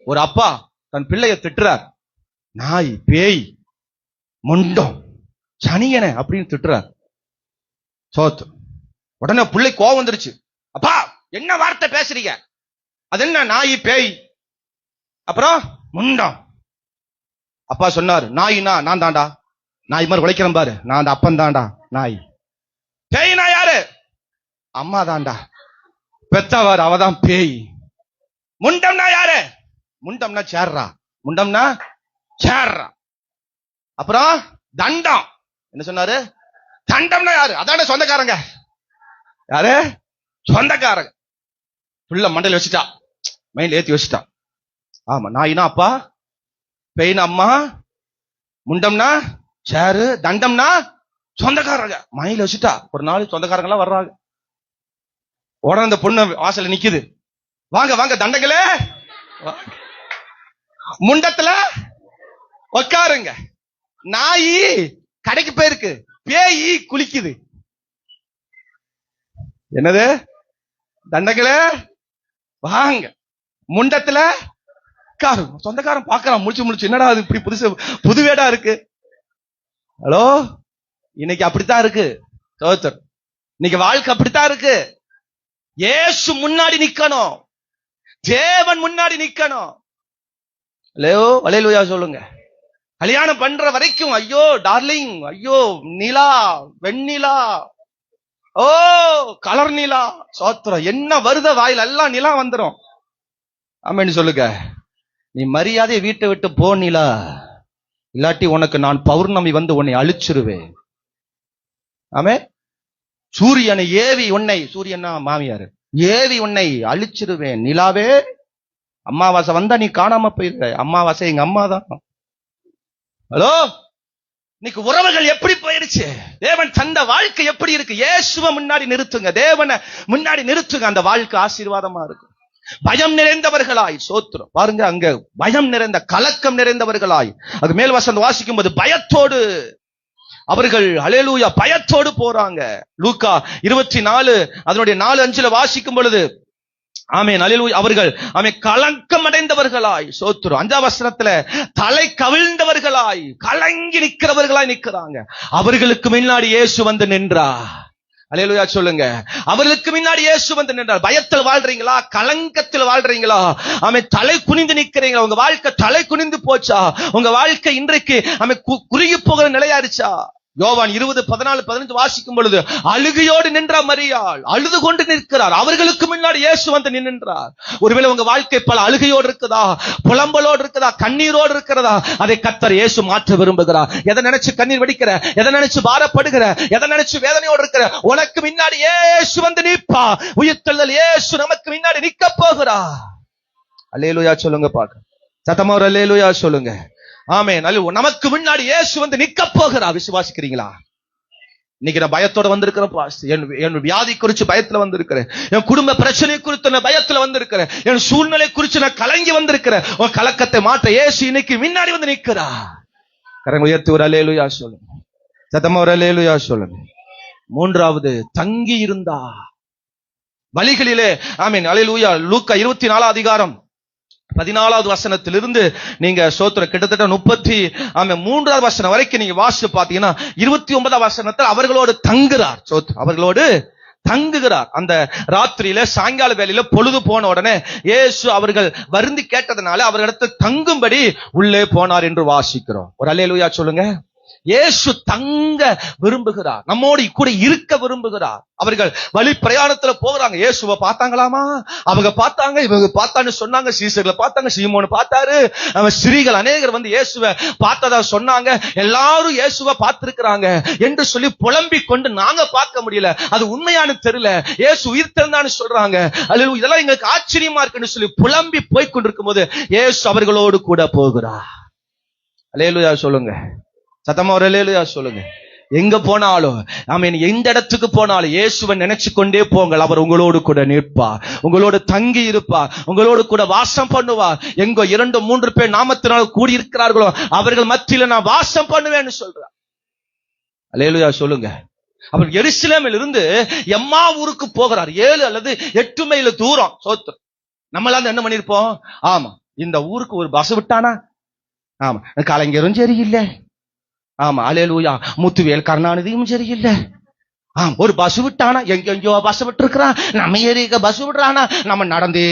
ஒரு அப்பா தன் பிள்ளைய திட்டுறார். நாய், பேய், முண்டம், சனியன அப்படின்னு திட்டுறார். சோத்து. உடனே பிள்ளை கோவம் வந்துருச்சு. அப்பா என்ன வார்த்தை பேசுறீங்க? அது என்ன நாய், பேய், அப்புறம் முண்டம்? அப்பா சொன்னாரு, நாயினா நான் தாண்டா, நாய் மாதிரி உழைக்கிறேன் பாரு, நான் அந்த அப்பன் தாண்டா நாய். பேய்னா யாரு? அம்மா தாண்டா, பெத்தவாரு, அவதான் பேய். முண்டம்னா யாரு? முண்டம்னா சேர்றா, முண்டம்னா சேர்றா. அப்புறம் தண்டம் என்ன சொன்னாரு? தண்டம்னா யாரு? அதான சொந்தக்காரங்க. யாரு? சொந்தக்காரங்க. புள்ள மண்டையில வச்சுட்டா, மைண்ட்ல ஏத்தி வச்சுட்டா. ஆமா, நாயினா அப்பா, பேய்னா அம்மா, முண்டம்னா சேரு, தண்டம்னா சொந்தக்காரங்க. மைண்ட்ல வச்சுட்டா. ஒரு நாள் சொந்தக்காரங்க எல்லாம் வர்றாங்க. உடனே அந்த பொண்ணு வாசல்ல நிக்குது. வாங்க வாங்க தண்டங்களே, முண்டத்துல உட்காருங்க. நாயி கடைக்கு போயிருக்கு, பேயி குளிக்குது. என்னது? தண்டங்களே வாங்க முண்டத்துல உட்காரு. சொந்தக்காரன் பாக்குறான் முடிச்சு என்னடா அது இப்படி புதுவேடா இருக்கு. ஹலோ, இன்னைக்கு அப்படித்தான் இருக்கு. இன்னைக்கு வாழ்க்கை அப்படித்தான் இருக்கு. இயேசு முன்னாடி நிக்கணும், தேவன் முன்னாடி நிக்கணும். அல்லேலூயா சொல்லுங்க. கல்யாணம் பண்ற வரைக்கும் ஐயோ டார்லிங், ஐயோ நிலா, வெண்ணிலா, ஓ கலர் நிலா, சோத்திரம், என்ன வருத வாயில் எல்லாம் நிலா வந்துரும். ஆமென்னு சொல்லுங்க. நீ மரியாதை வீட்டை விட்டு போ நிலா, இல்லாட்டி உனக்கு நான் பௌர்ணமி வந்து உன்னை அழிச்சிருவேன். ஆமே. சூரியனை ஏவி உன்னை, சூரியனா மாமியாரு, ஏவி உன்னை அழிச்சிருவேன். நிலாவே, அம்மாவாசை வந்தா நீ காணாம போயிருக்க. அம்மாவாசை எங்க அம்மா தான். ஹலோ, இன்னைக்கு உறவுகள் எப்படி போயிருச்சு? தேவன் தந்த வாழ்க்கை எப்படி இருக்கு? இயேசுவை முன்னாடி நிறுத்துங்க, தேவனை முன்னாடி நிறுத்துங்க. அந்த வாழ்க்கை ஆசீர்வாதமா இருக்கும். பயம் நிறைந்தவர்களாய், சோத்திரம் பாருங்க, அங்க பயம் நிறைந்த, கலக்கம் நிறைந்தவர்களாய். அது மேல் வசனம் வாசிக்கும் போது பயத்தோடு அவர்கள் அல்லேலூயா பயத்தோடு போறாங்க. லூக்கா 24 அதனுடைய 4:5 வாசிக்கும் பொழுது ஆமென் அல்லேலூயா அவர்கள் கலக்கம் அடைந்தவர்களாய், சோத்திரம் 5ஆம் வசனத்துல தலை கவிழ்ந்தவர்களாய், கலங்கி நிற்கிறவர்களாய் நிற்கிறாங்க. அவர்களுக்கு முன்னாடி இயேசு வந்து நின்றார். அல்லேலூயா சொல்லுங்க. அவர்களுக்கு முன்னாடி இயேசு வந்து நின்றார். பயத்தில் வாழ்றீங்களா? கலங்கத்தில் வாழ்றீங்களா? தலை குனிந்து நிக்கிறீங்களா? உங்க வாழ்க்கை தலை குனிந்து போச்சா? உங்க வாழ்க்கை இன்றைக்கு குறுகி போகிற நிலையாயிருச்சா? யோவான் 20:14-15 வாசிக்கும் பொழுது அழுகையோடு நின்ற மரியாள் அழுது கொண்டு நிற்கிறார். அவர்களுக்கு முன்னாடி இயேசு வந்து நின்றார். ஒருவேளை உங்க வாழ்க்கை பல அழுகையோடு இருக்குதா, புலம்பலோடு இருக்குதா, கண்ணீரோடு இருக்கிறதா? அதை கர்த்தர் இயேசு மாற்ற விரும்புகிறார். எதை நினைச்சு கண்ணீர் வடிக்கிற, எதை நினைச்சு பாரப்படுகிற, எதை நினைச்சு வேதனையோடு இருக்கிற, உனக்கு முன்னாடி இயேசு வந்து நிற்பா. உயிர்த்தெழுதல் இயேசு நமக்கு முன்னாடி நிக்க போகிறார். அல்லேலூயா சொல்லுங்க பாக்க, சத்தமா ஒரு அல்லேலூயா சொல்லுங்க. ஆமென். நமக்கு முன்னாடி இயேசு வந்து நிக்க போகிறா. விசுவாசிக்கிறீங்களா? இன்னைக்கு நான் பயத்தோட வந்திருக்கிறேன். என் வியாதி குறிச்சு பயத்துல வந்திருக்கிறேன். என் குடும்ப பிரச்சனை குறித்து நான் பயத்துல வந்திருக்கிறேன். என் சூழ்நிலை குறிச்சு நான் கலங்கி வந்திருக்கிறேன். உன் கலக்கத்தை மாற்ற இயேசு இன்னைக்கு முன்னாடி வந்து நிக்கிறா. கரங்களை உயர்த்தி ஒரு அல்லேலூயா சொல்லுங்க. சத்தமா ஒரு அல்லேலூயா சொல்லுங்க. மூன்றாவது, தங்கி இருந்தா வழிகளிலே. ஆமென் அல்லேலூயா. லூக்கா 24 அதிகாரம் 14வது வசனத்திலிருந்து நீங்க சோத்திர கிட்டத்தட்ட 33வது வசனம் வரைக்கும் நீங்க வாசிச்சு பாத்தீங்கன்னா 29வது வசனத்தில் அவர்களோடு தங்குறார். அவர்களோடு தங்குகிறார். அந்த ராத்திரியில சாயங்கால வேளையில பொழுது போன உடனே இயேசு அவர்கள் வருந்தி கேட்டதனால அவர்களிடத்தில் தங்கும்படி உள்ளே போனார் என்று வாசிக்கிறோம். ஒரு அல்லேலூயா சொல்லுங்க. இயேசு தங்க விரும்புகிறார், நம்மோடு கூட இருக்க விரும்புகிறார். அவர்கள் வழி பிரயாணத்துல போகிறாங்க. இயேசுவை பார்த்தாங்களாமா? அவங்க பார்த்தாங்க, இவங்க பார்த்தான்னு சொன்னாங்க. சீசர்களை பார்த்தாங்க, சீமோன் பார்த்தாரு, ஸ்திரீகள் அநேகர் வந்து இயேசுவை பார்த்ததா சொன்னாங்க. எல்லாரும் இயேசுவை பார்த்திருக்கிறாங்க என்று சொல்லி புலம்பிக் கொண்டு நாங்க பார்க்க முடியல, அது உண்மையானு தெரியல, இயேசு உயிர் தெழுந்தான்னு சொல்றாங்க, அல்லது இதெல்லாம் எங்களுக்கு ஆச்சரியமா இருக்குன்னு சொல்லி புலம்பி போய் கொண்டிருக்கும் போது இயேசு அவர்களோடு கூட போகிறார். அல்லேலூயா சொல்லுங்க. சத்தமா ஒரு அல்லேலூயா சொல்லுங்க. எங்க போனாலும் ஆமென், எந்த இடத்துக்கு போனாலும் இயேசுவை நினைச்சு கொண்டே போங்கள். அவர் உங்களோடு கூட நிற்பார், உங்களோடு தங்கி இருப்பார், உங்களோடு கூட வாசம் பண்ணுவார். எங்கோ 2-3 பேர் நாமத்தினால் கூடி இருக்கிறார்களோ அவர்கள் மத்தியில நான் வாசம் பண்ணுவேன்னு சொல்றார். அல்லேலூயா சொல்லுங்க. அவர் எருசலேமில் இருந்து எம்மா ஊருக்கு போகிறார். 7 அல்லது 8 மைல் தூரம். சோத்திரம். நம்மளாம் என்ன பண்ணிருப்போம்? ஆமா, இந்த ஊருக்கு ஒரு பஸ் விட்டானா, ஆமா கலைஞரும் சரியில்லை, ஆமா அல்லேலூயா முத்துவேல் கருணாநிதியும் சரியில்லை, ஒரு பஸ் விட்டானா, எங்கெங்கயோ பஸ் விட்டு இருக்கிறான், நம்ம ஏரியா பஸ் விடுறானா, நம்ம நடந்தே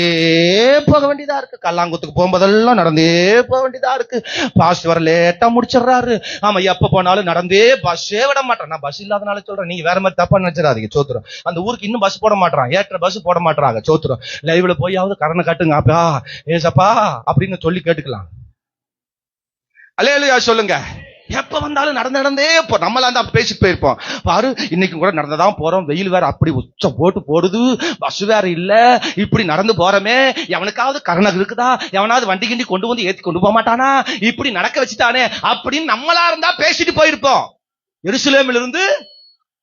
போக வேண்டியதா இருக்கு. கல்லாங்குத்துக்கு போகும்போதெல்லாம் நடந்தே போக வேண்டியதா இருக்கு. பாஸ்ட் வர லேட்டா முடிச்சிடறாரு. ஆமா, எப்ப போனாலும் நடந்தே, பஸ்ஸே விட மாட்டான். நான் பஸ் இல்லாதனால சொல்றேன், நீங்க வேற மாதிரி தப்பா நினைச்சிடாதீங்க. சோத்திரம். அந்த ஊருக்கு இன்னும் பஸ் போட மாட்டான், ஏற்ற பஸ் போட மாட்டாங்க. சோத்திரம். லைவ்ல போயாவது கரணை காட்டுங்க அப்பா ஏசப்பா அப்படின்னு சொல்லி கேட்டுக்கலாம். அல்லேலூயா சொல்லுங்க. எப்ப வந்தாலும் நடந்தே போ. நம்மளாம் தான் பேசிட்டு போயிருப்போம். பாரு, இன்னைக்கு கூட நடந்துதான் போறோம், வெயில் வேற அப்படி உச்ச போட்டு போடுது, பஸ் வேற இல்ல, இப்படி நடந்து போறமே, எவனுக்காவது கரணம் இருக்குதா, எவனாவது வண்டி கிண்டி கொண்டு வந்து ஏத்தி கொண்டு போக மாட்டானா, இப்படி நடக்க வச்சுட்டானே அப்படின்னு நம்மளா இருந்தா பேசிட்டு போயிருப்போம். எருசலேமில் இருந்து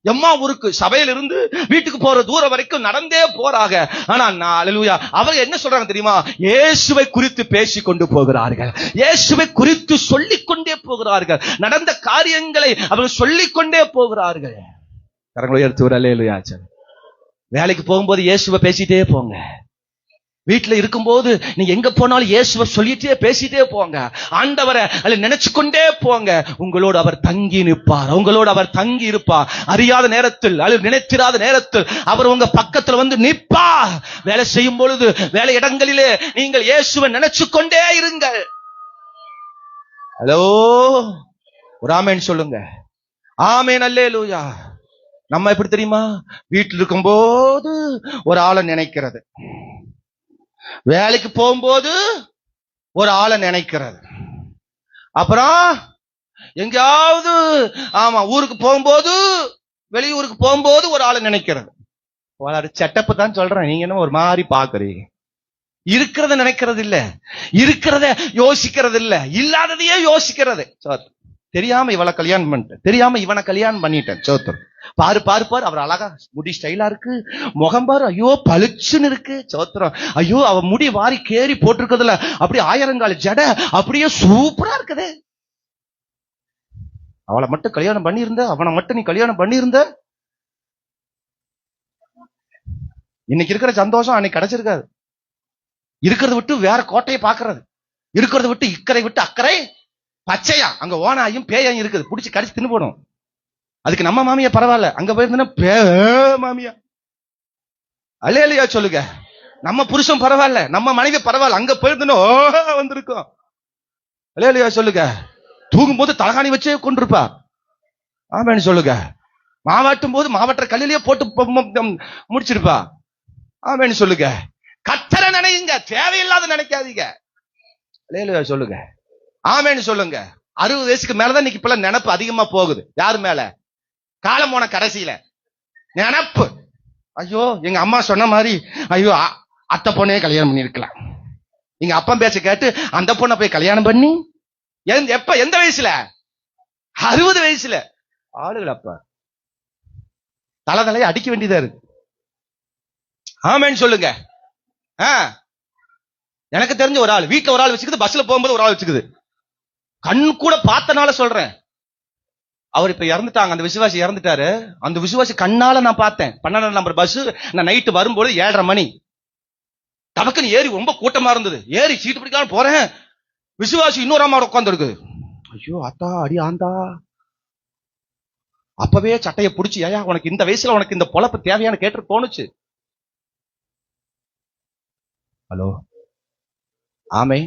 எம்மா ஊருக்கு சபையில இருந்து வீட்டுக்கு போற தூரம் வரைக்கும் நடந்தே போறாங்க. ஆனா அல்லேலூயா, அவங்க என்ன சொல்றாங்க தெரியுமா? இயேசுவை குறித்து பேசிக் கொண்டு போகிறார்கள், இயேசுவை குறித்து சொல்லிக் கொண்டே போகிறார்கள், நடந்த காரியங்களை அவர்கள் சொல்லிக் கொண்டே போகிறார்கள். கரங்களை எடுத்து அல்லேலூயா. வேலைக்கு போகும்போது இயேசுவை பேசிட்டே போங்க. வீட்டுல இருக்கும்போது நீங்க எங்க போனாலும் இயேசுவை சொல்லிட்டே பேசிட்டே போங்க. ஆண்டவரை அல்ல நினைச்சு கொண்டே போங்க. உங்களோடு அவர் தங்கி நிற்பார், உங்களோடு அவர் தங்கி இருப்பார். அறியாத நேரத்தில் அல்லது நினைத்திராத நேரத்தில் அவர் உங்க பக்கத்துல வந்து நிற்பார். வேலை செய்யும் பொழுது வேலை இடங்களிலே நீங்கள் இயேசுவை நினைச்சு கொண்டே இருங்கள். ஹலோ, ஒரு ஆமேன் சொல்லுங்க. ஆமேன், அல்லேலூயா. நம்ம எப்படி தெரியுமா? வீட்டில் இருக்கும்போது ஒரு ஆளை நினைக்கிறது, வேலைக்கு போகும்போது ஒரு ஆளை நினைக்கிறது, அப்புறம் எங்கேயாவது ஊருக்கு போகும்போது, வெளியூருக்கு போகும்போது ஒரு ஆளை நினைக்கிறது. செட்டப்பு தான் சொல்றேன், நீங்க என்ன ஒரு மாதிரி பாக்குறீங்க? இருக்கிறத நினைக்கிறது இல்ல, இருக்கிறத யோசிக்கிறது இல்ல, இல்லாததையே யோசிக்கிறது. தெரியாம இவளை கல்யாணம் பண்ணிட்டேன், தெரியாம இவனை கல்யாணம் பண்ணிட்டேன். சோத்திரம். பாரு பாரு பாரு, அவர் அழகா முடி ஸ்டைலா இருக்கு, முகம் பாரு ஐயோ பளிச்சுன்னு இருக்கு. சோத்திரம். ஐயோ அவ முடி வாரி கேரி போட்டிருக்கிறதுல அப்படியே ஆயிரங்கால ஜட அப்படியே சூப்பரா இருக்குது. அவளை மட்டும் கல்யாணம் பண்ணியிருந்த, அவனை மட்டும் நீ கல்யாணம் பண்ணியிருந்த, இன்னைக்கு இருக்கிற சந்தோஷம் அன்னைக்கு கிடைச்சிருக்காது. இருக்கிறத விட்டு வேற கோட்டையை பாக்குறது, இருக்கிறத விட்டு இக்கரை விட்டு அக்கறை பச்சையா அங்க ஓனாயும் பேயாயும் இருக்குது, புடிச்சு கடிச்சு தின்னு போடும். அதுக்கு நம்ம மாமியா பரவாயில்ல, அங்க போயிருந்தா மாமியா. அல்லேலூயா சொல்லுங்க. நம்ம புருஷன் பரவாயில்ல, நம்ம மனைவி பரவாயில்ல, அங்க போயிருந்தோம் வந்திருக்கோம். அல்லேலூயா சொல்லுங்க. தூங்கும் போது தலகாணி வச்சே கொண்டிருப்பா. ஆமேன்னு சொல்லுங்க. மாவாட்டும் போது மாவட்ட கல்லிலேயே போட்டு முடிச்சிருப்பா. ஆமேன்னு சொல்லுங்க. கத்தரை நினைங்க, தேவையில்லாத நினைக்காதீங்க. அல்லேலூயா சொல்லுங்க. ஆமேன்னு சொல்லுங்க. 60 வயசுக்கு மேலதான் இன்னைக்கு இப்பெல்லாம் நினைப்பு அதிகமா போகுது. யாரு மேல? காலம் போன கடைசியில நினைப்பு. ஐயோ எங்க அம்மா சொன்ன மாதிரி ஐயோ அத்தை பொண்ணே கல்யாணம் பண்ணி இருக்கலாம், எங்க அப்பா பேச்ச கேட்டு அந்த பொண்ணை போய் கல்யாணம் பண்ணி எப்ப எந்த வயசுல? 60 வயசுல. ஆளுகள் அப்ப தலையை அடிக்க வேண்டியதா இருக்கு. ஆமேன்னு சொல்லுங்க. எனக்கு தெரிஞ்ச ஒரு ஆள் வீட்டுல ஒரு ஆள் வச்சுக்குது, பஸ்ல போகும்போது ஒரு ஆள் வச்சுக்குது. கண் கூட பார்த்தனால சொல்றேன். அவர் இப்ப இறந்துட்டாங்க, அந்த விசுவாசி இறந்துட்டாரு. அந்த விசுவாசி கண்ணால நான் பார்த்தேன். 12 நம்பர் பஸ் நான் நைட்டு வரும்போது 7:30 மணி. தவக்குன்னு ஏறி ரொம்ப கூட்டமா இருந்தது. ஏறி சீட்டு பிடிக்காம போறேன், விசுவாசி இன்னொரு அம்மா உட்கார்ந்து இருக்குது. ஐயோ அத்தா அடி ஆந்தா. அப்பவே சட்டையை பிடிச்சி, ஏயா உனக்கு இந்த வயசுல உனக்கு இந்த பொழப்பு தேவையான கேட்டு தோணுச்சு. ஹலோ, ஆமே,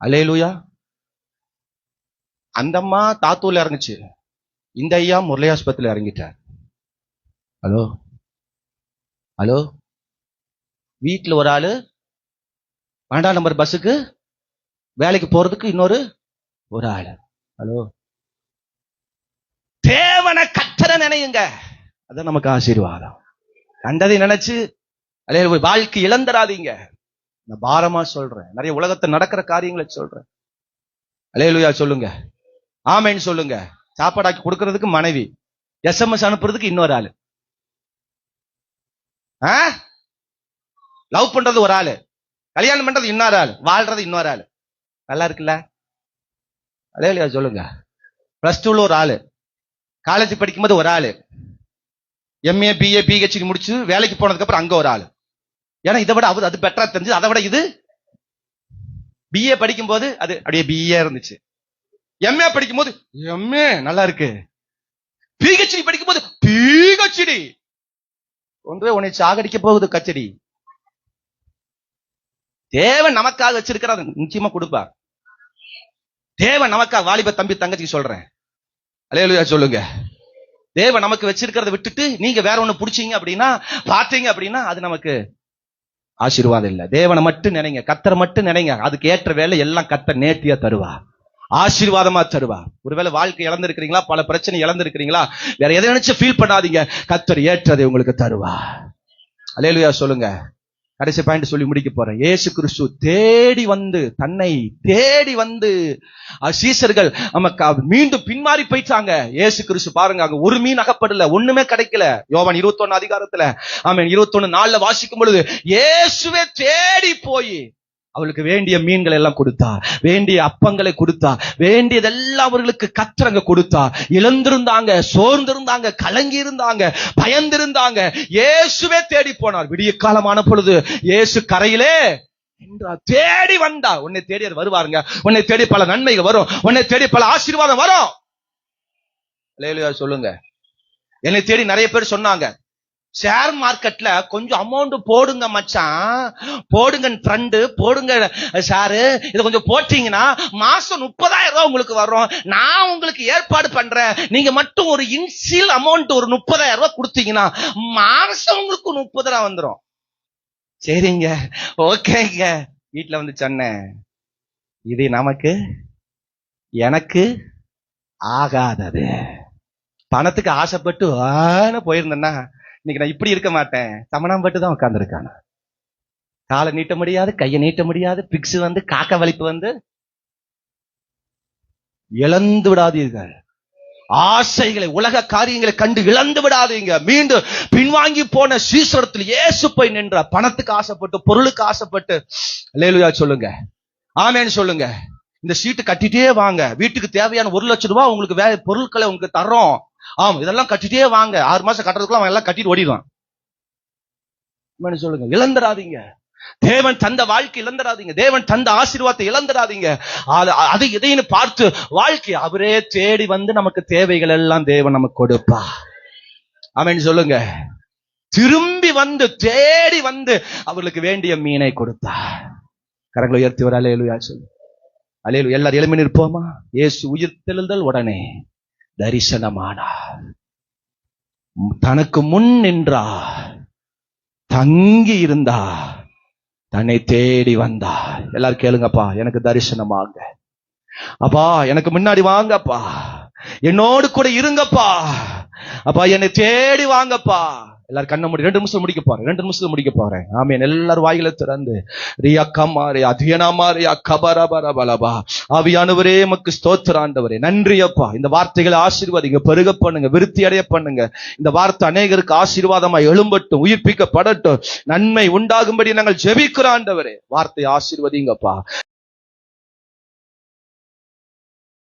அல்லேலூயா. அந்த அம்மா தாத்தூர்ல இறங்குச்சு, இந்த ஐயா முரளி ஆஸ்பத்திரியில இறங்கிட்டார். Hello hello. வீட்டுல ஒரு ஆளு 12 நம்பர் பஸ்ஸுக்கு வேலைக்கு போறதுக்கு இன்னொரு ஒரு ஆளு. ஹலோ. தேவனை கத்தரை நினையுங்க, அதான் நமக்கு ஆசீர்வாதம். கண்டதை நினைச்சு வாழ்க்கை இழந்துராதீங்க. நான் பாரமா சொல்றேன், நிறைய உலகத்தை நடக்கிற காரியங்களை சொல்றேன். அல்லேலூயா சொல்லுங்க. ஆமேன்னு சொல்லுங்க. சாப்பாடாக்கி கொடுக்கறதுக்கு மனைவி, SMS அனுப்புறதுக்கு இன்னொரு ஆளு, லவ் பண்றது ஒரு ஆளு, கல்யாணம் பண்றது இன்னொரு ஆளு, வாழ்றது இன்னொரு ஆளு. நல்லா இருக்குல்ல? அல்லேலூயா சொல்லுங்க. +2ல ஒரு ஆளு, காலேஜ் படிக்கும்போது ஒரு ஆளு, MA BA PhD முடிச்சு வேலைக்கு போனதுக்கு அப்புறம் அங்க ஒரு ஆளு. ஏன்னா இதை விட அது பெட்டரா தெரிஞ்சு, அதை விட இது BA படிக்கும் போது அது அப்படியே BA இருந்துச்சு, MA படிக்கும் போது MA நல்லா இருக்கு, PhD படிக்கும் போது PhD. உன்னை சாகடிக்க போகுது கச்சடி. தேவன் நமக்காக வச்சிருக்கிறார், நிச்சயமா கொடுப்பார். தேவன் நமக்காக, வாலிப தம்பி தங்கச்சி சொல்றேன், அல்லேலூயா சொல்லுங்க. தேவன் நமக்கு வச்சிருக்கிறத விட்டுட்டு நீங்க வேற ஒண்ணு புடிச்சீங்க அப்படின்னா, பாத்தீங்க அப்படின்னா, அது நமக்கு ஆசீர்வாதம் இல்ல. தேவனை மட்டும் நினைங்க, கத்தரை மட்டும் நினைங்க. அதுக்கு ஏற்ற வேலை எல்லாம் கத்தர் நேர்த்தியா தருவா, ஆசீர்வாதமா தருவா. ஒருவேளை வாழ்க்கை இழந்திருக்கிறீங்களா, பல பிரச்சனை இழந்திருக்கிறீங்களா, வேற எதை நினைச்சு ஃபீல் பண்ணாதீங்க. கத்தர் ஏற்றதை உங்களுக்கு தருவா. அல்லேலூயா சொல்லுங்க. கடைசி பாயிண்ட் சொல்லி முடிக்க போறேன். இயேசு கிறிஸ்து தேடி வந்து தன்னை தேடி வந்து சீசர்கள் மீண்டும் பின்மாறி போயிட்டாங்க. இயேசு கிறிஸ்து பாருங்க, அங்க ஒரு மீன் அகப்படல, ஒண்ணுமே கிடைக்கல. யோவான் 21 அதிகாரத்துல 21:4 வாசிக்கும் பொழுது இயேசுவே தேடி போய் அவளுக்கு வேண்டிய மீன்கள் எல்லாம் கொடுத்தார், வேண்டிய அப்பங்களை கொடுத்தார், வேண்டியதெல்லாம் அவர்களுக்கு கற்றங்க கொடுத்தார். இழந்திருந்தாங்க, சோர்ந்திருந்தாங்க, கலங்கி இருந்தாங்க, பயந்திருந்தாங்க. இயேசுவே தேடி போனார். விடிய காலமான பொழுது இயேசு கரையிலே தேடி வந்தா. உன்னை தேடி வருவாருங்க. உன்னை தேடி பல நன்மைகள் வரும், உன்னை தேடி பல ஆசீர்வாதம் வரும். அல்லேலூயா சொல்லுங்க. என்னை தேடி நிறைய பேர் சொன்னாங்க, ஷேர் மார்க்கெட்ல கொஞ்சம் அமௌண்ட் போடுங்க மச்சான், போடுங்க ஃப்ரெண்டு, போடுங்க சாரு, இதை கொஞ்சம் போட்டீங்கன்னா மாசம் 30,000 ரூபாய் உங்களுக்கு வரும், நான் உங்களுக்கு ஏற்பாடு பண்றேன், நீங்க மட்டும் ஒரு இன்சியல் அமௌண்ட் ஒரு 30,000 ரூபாய் கொடுத்தீங்கன்னா மாசம் உங்களுக்கு 30,000 வந்துடும். சரிங்க, ஓகேங்க. வீட்டுல வந்து சொன்னேன், இது நமக்கு எனக்கு ஆகாதது. பணத்துக்கு ஆசைப்பட்டு போயிருந்தேன்னா இன்னைக்கு நான் இப்படி இருக்க மாட்டேன். சமணாம்பட்டு தான் உட்கார்ந்து இருக்கான. காலை நீட்ட முடியாது, கையை நீட்ட முடியாது, பிக்ஸ் வந்து காக்க வலிப்பு வந்து. இழந்து விடாதீர்கள் ஆசைகளை, உலக காரியங்களை கண்டு இழந்து விடாதீங்க. மீண்டும் பின்வாங்கி போன சீசரத்தில் இயேசு போய் நின்ற. பணத்துக்கு ஆசைப்பட்டு, பொருளுக்கு ஆசைப்பட்டு. அல்லேலூயா சொல்லுங்க, ஆமென் சொல்லுங்க. இந்த சீட்டு கட்டிட்டே வாங்க, வீட்டுக்கு தேவையான 1 லட்சம் ரூபாய் உங்களுக்கு பொருட்களை உங்களுக்கு தர்றோம், இதெல்லாம் கட்டிட்டே வாங்க. 6 மாசம் கட்டுறதுக்குள்ள அவன் எல்லாம் கட்டிட்டு ஓடிடுவான். சொல்லுங்க, இழந்துடாதீங்க. தேவன் தந்த வாழ்க்கை இழந்துடாதீங்க. தேவன் தந்த ஆசீர்வாதத்தை இழந்துடாதீங்க. அதை இதைன்னு பார்த்து வாழ்க்கை அவரே தேடி வந்து நமக்கு தேவைகள் எல்லாம் தேவன் நமக்கு கொடுப்பா. ஆமென் சொல்லுங்க. திரும்பி வந்து தேடி வந்து அவர்களுக்கு வேண்டிய மீனை கொடுத்தா. கரங்களை உயர்த்தி வர அல்லேலூயா சொல்லு. அல்லேலூயா. எல்லாரும் எழும்பி நிற்போமா? இயேசு உயிர்த்தெழுந்தல் உடனே தரிசனமானார், தனக்கு முன் நின்றார், தங்கி இருந்தார், தன்னை தேடி வந்தார். எல்லாரும் கேளுங்கப்பா, எனக்கு தரிசனமாங்க அப்பா, எனக்கு முன்னாடி வாங்கப்பா, என்னோடு கூட இருங்கப்பா, அப்பா என்னை தேடி வாங்கப்பா. எல்லாரும் கண்ண மூடி 2 நிமிஷம் முடிக்க போறேன், 2 நிமிஷத்துல முடிக்க போறேன். ஆமென். எல்லாரும் வாயில திறந்து ரியா கமாரே அதியனாமாரே அக்கபரபரபலபா. ஆவியானவரே உமக்கு ஸ்தோத்திரம் ஆண்டவரே, நன்றி அப்பா. இந்த வார்த்தைகளை ஆசீர்வாதிங்க, பெருக பண்ணுங்க, விருத்தி அடைய பண்ணுங்க. இந்த வார்த்தை அநேகருக்கு ஆசீர்வாதமாய் எழும்பட்டும், உயிர்ப்பிக்கப்படட்டும், நன்மை உண்டாகும்படி நாங்கள் ஜெபிக்கிறோம் ஆண்டவரே. வார்த்தை ஆசீர்வதிங்கப்பா.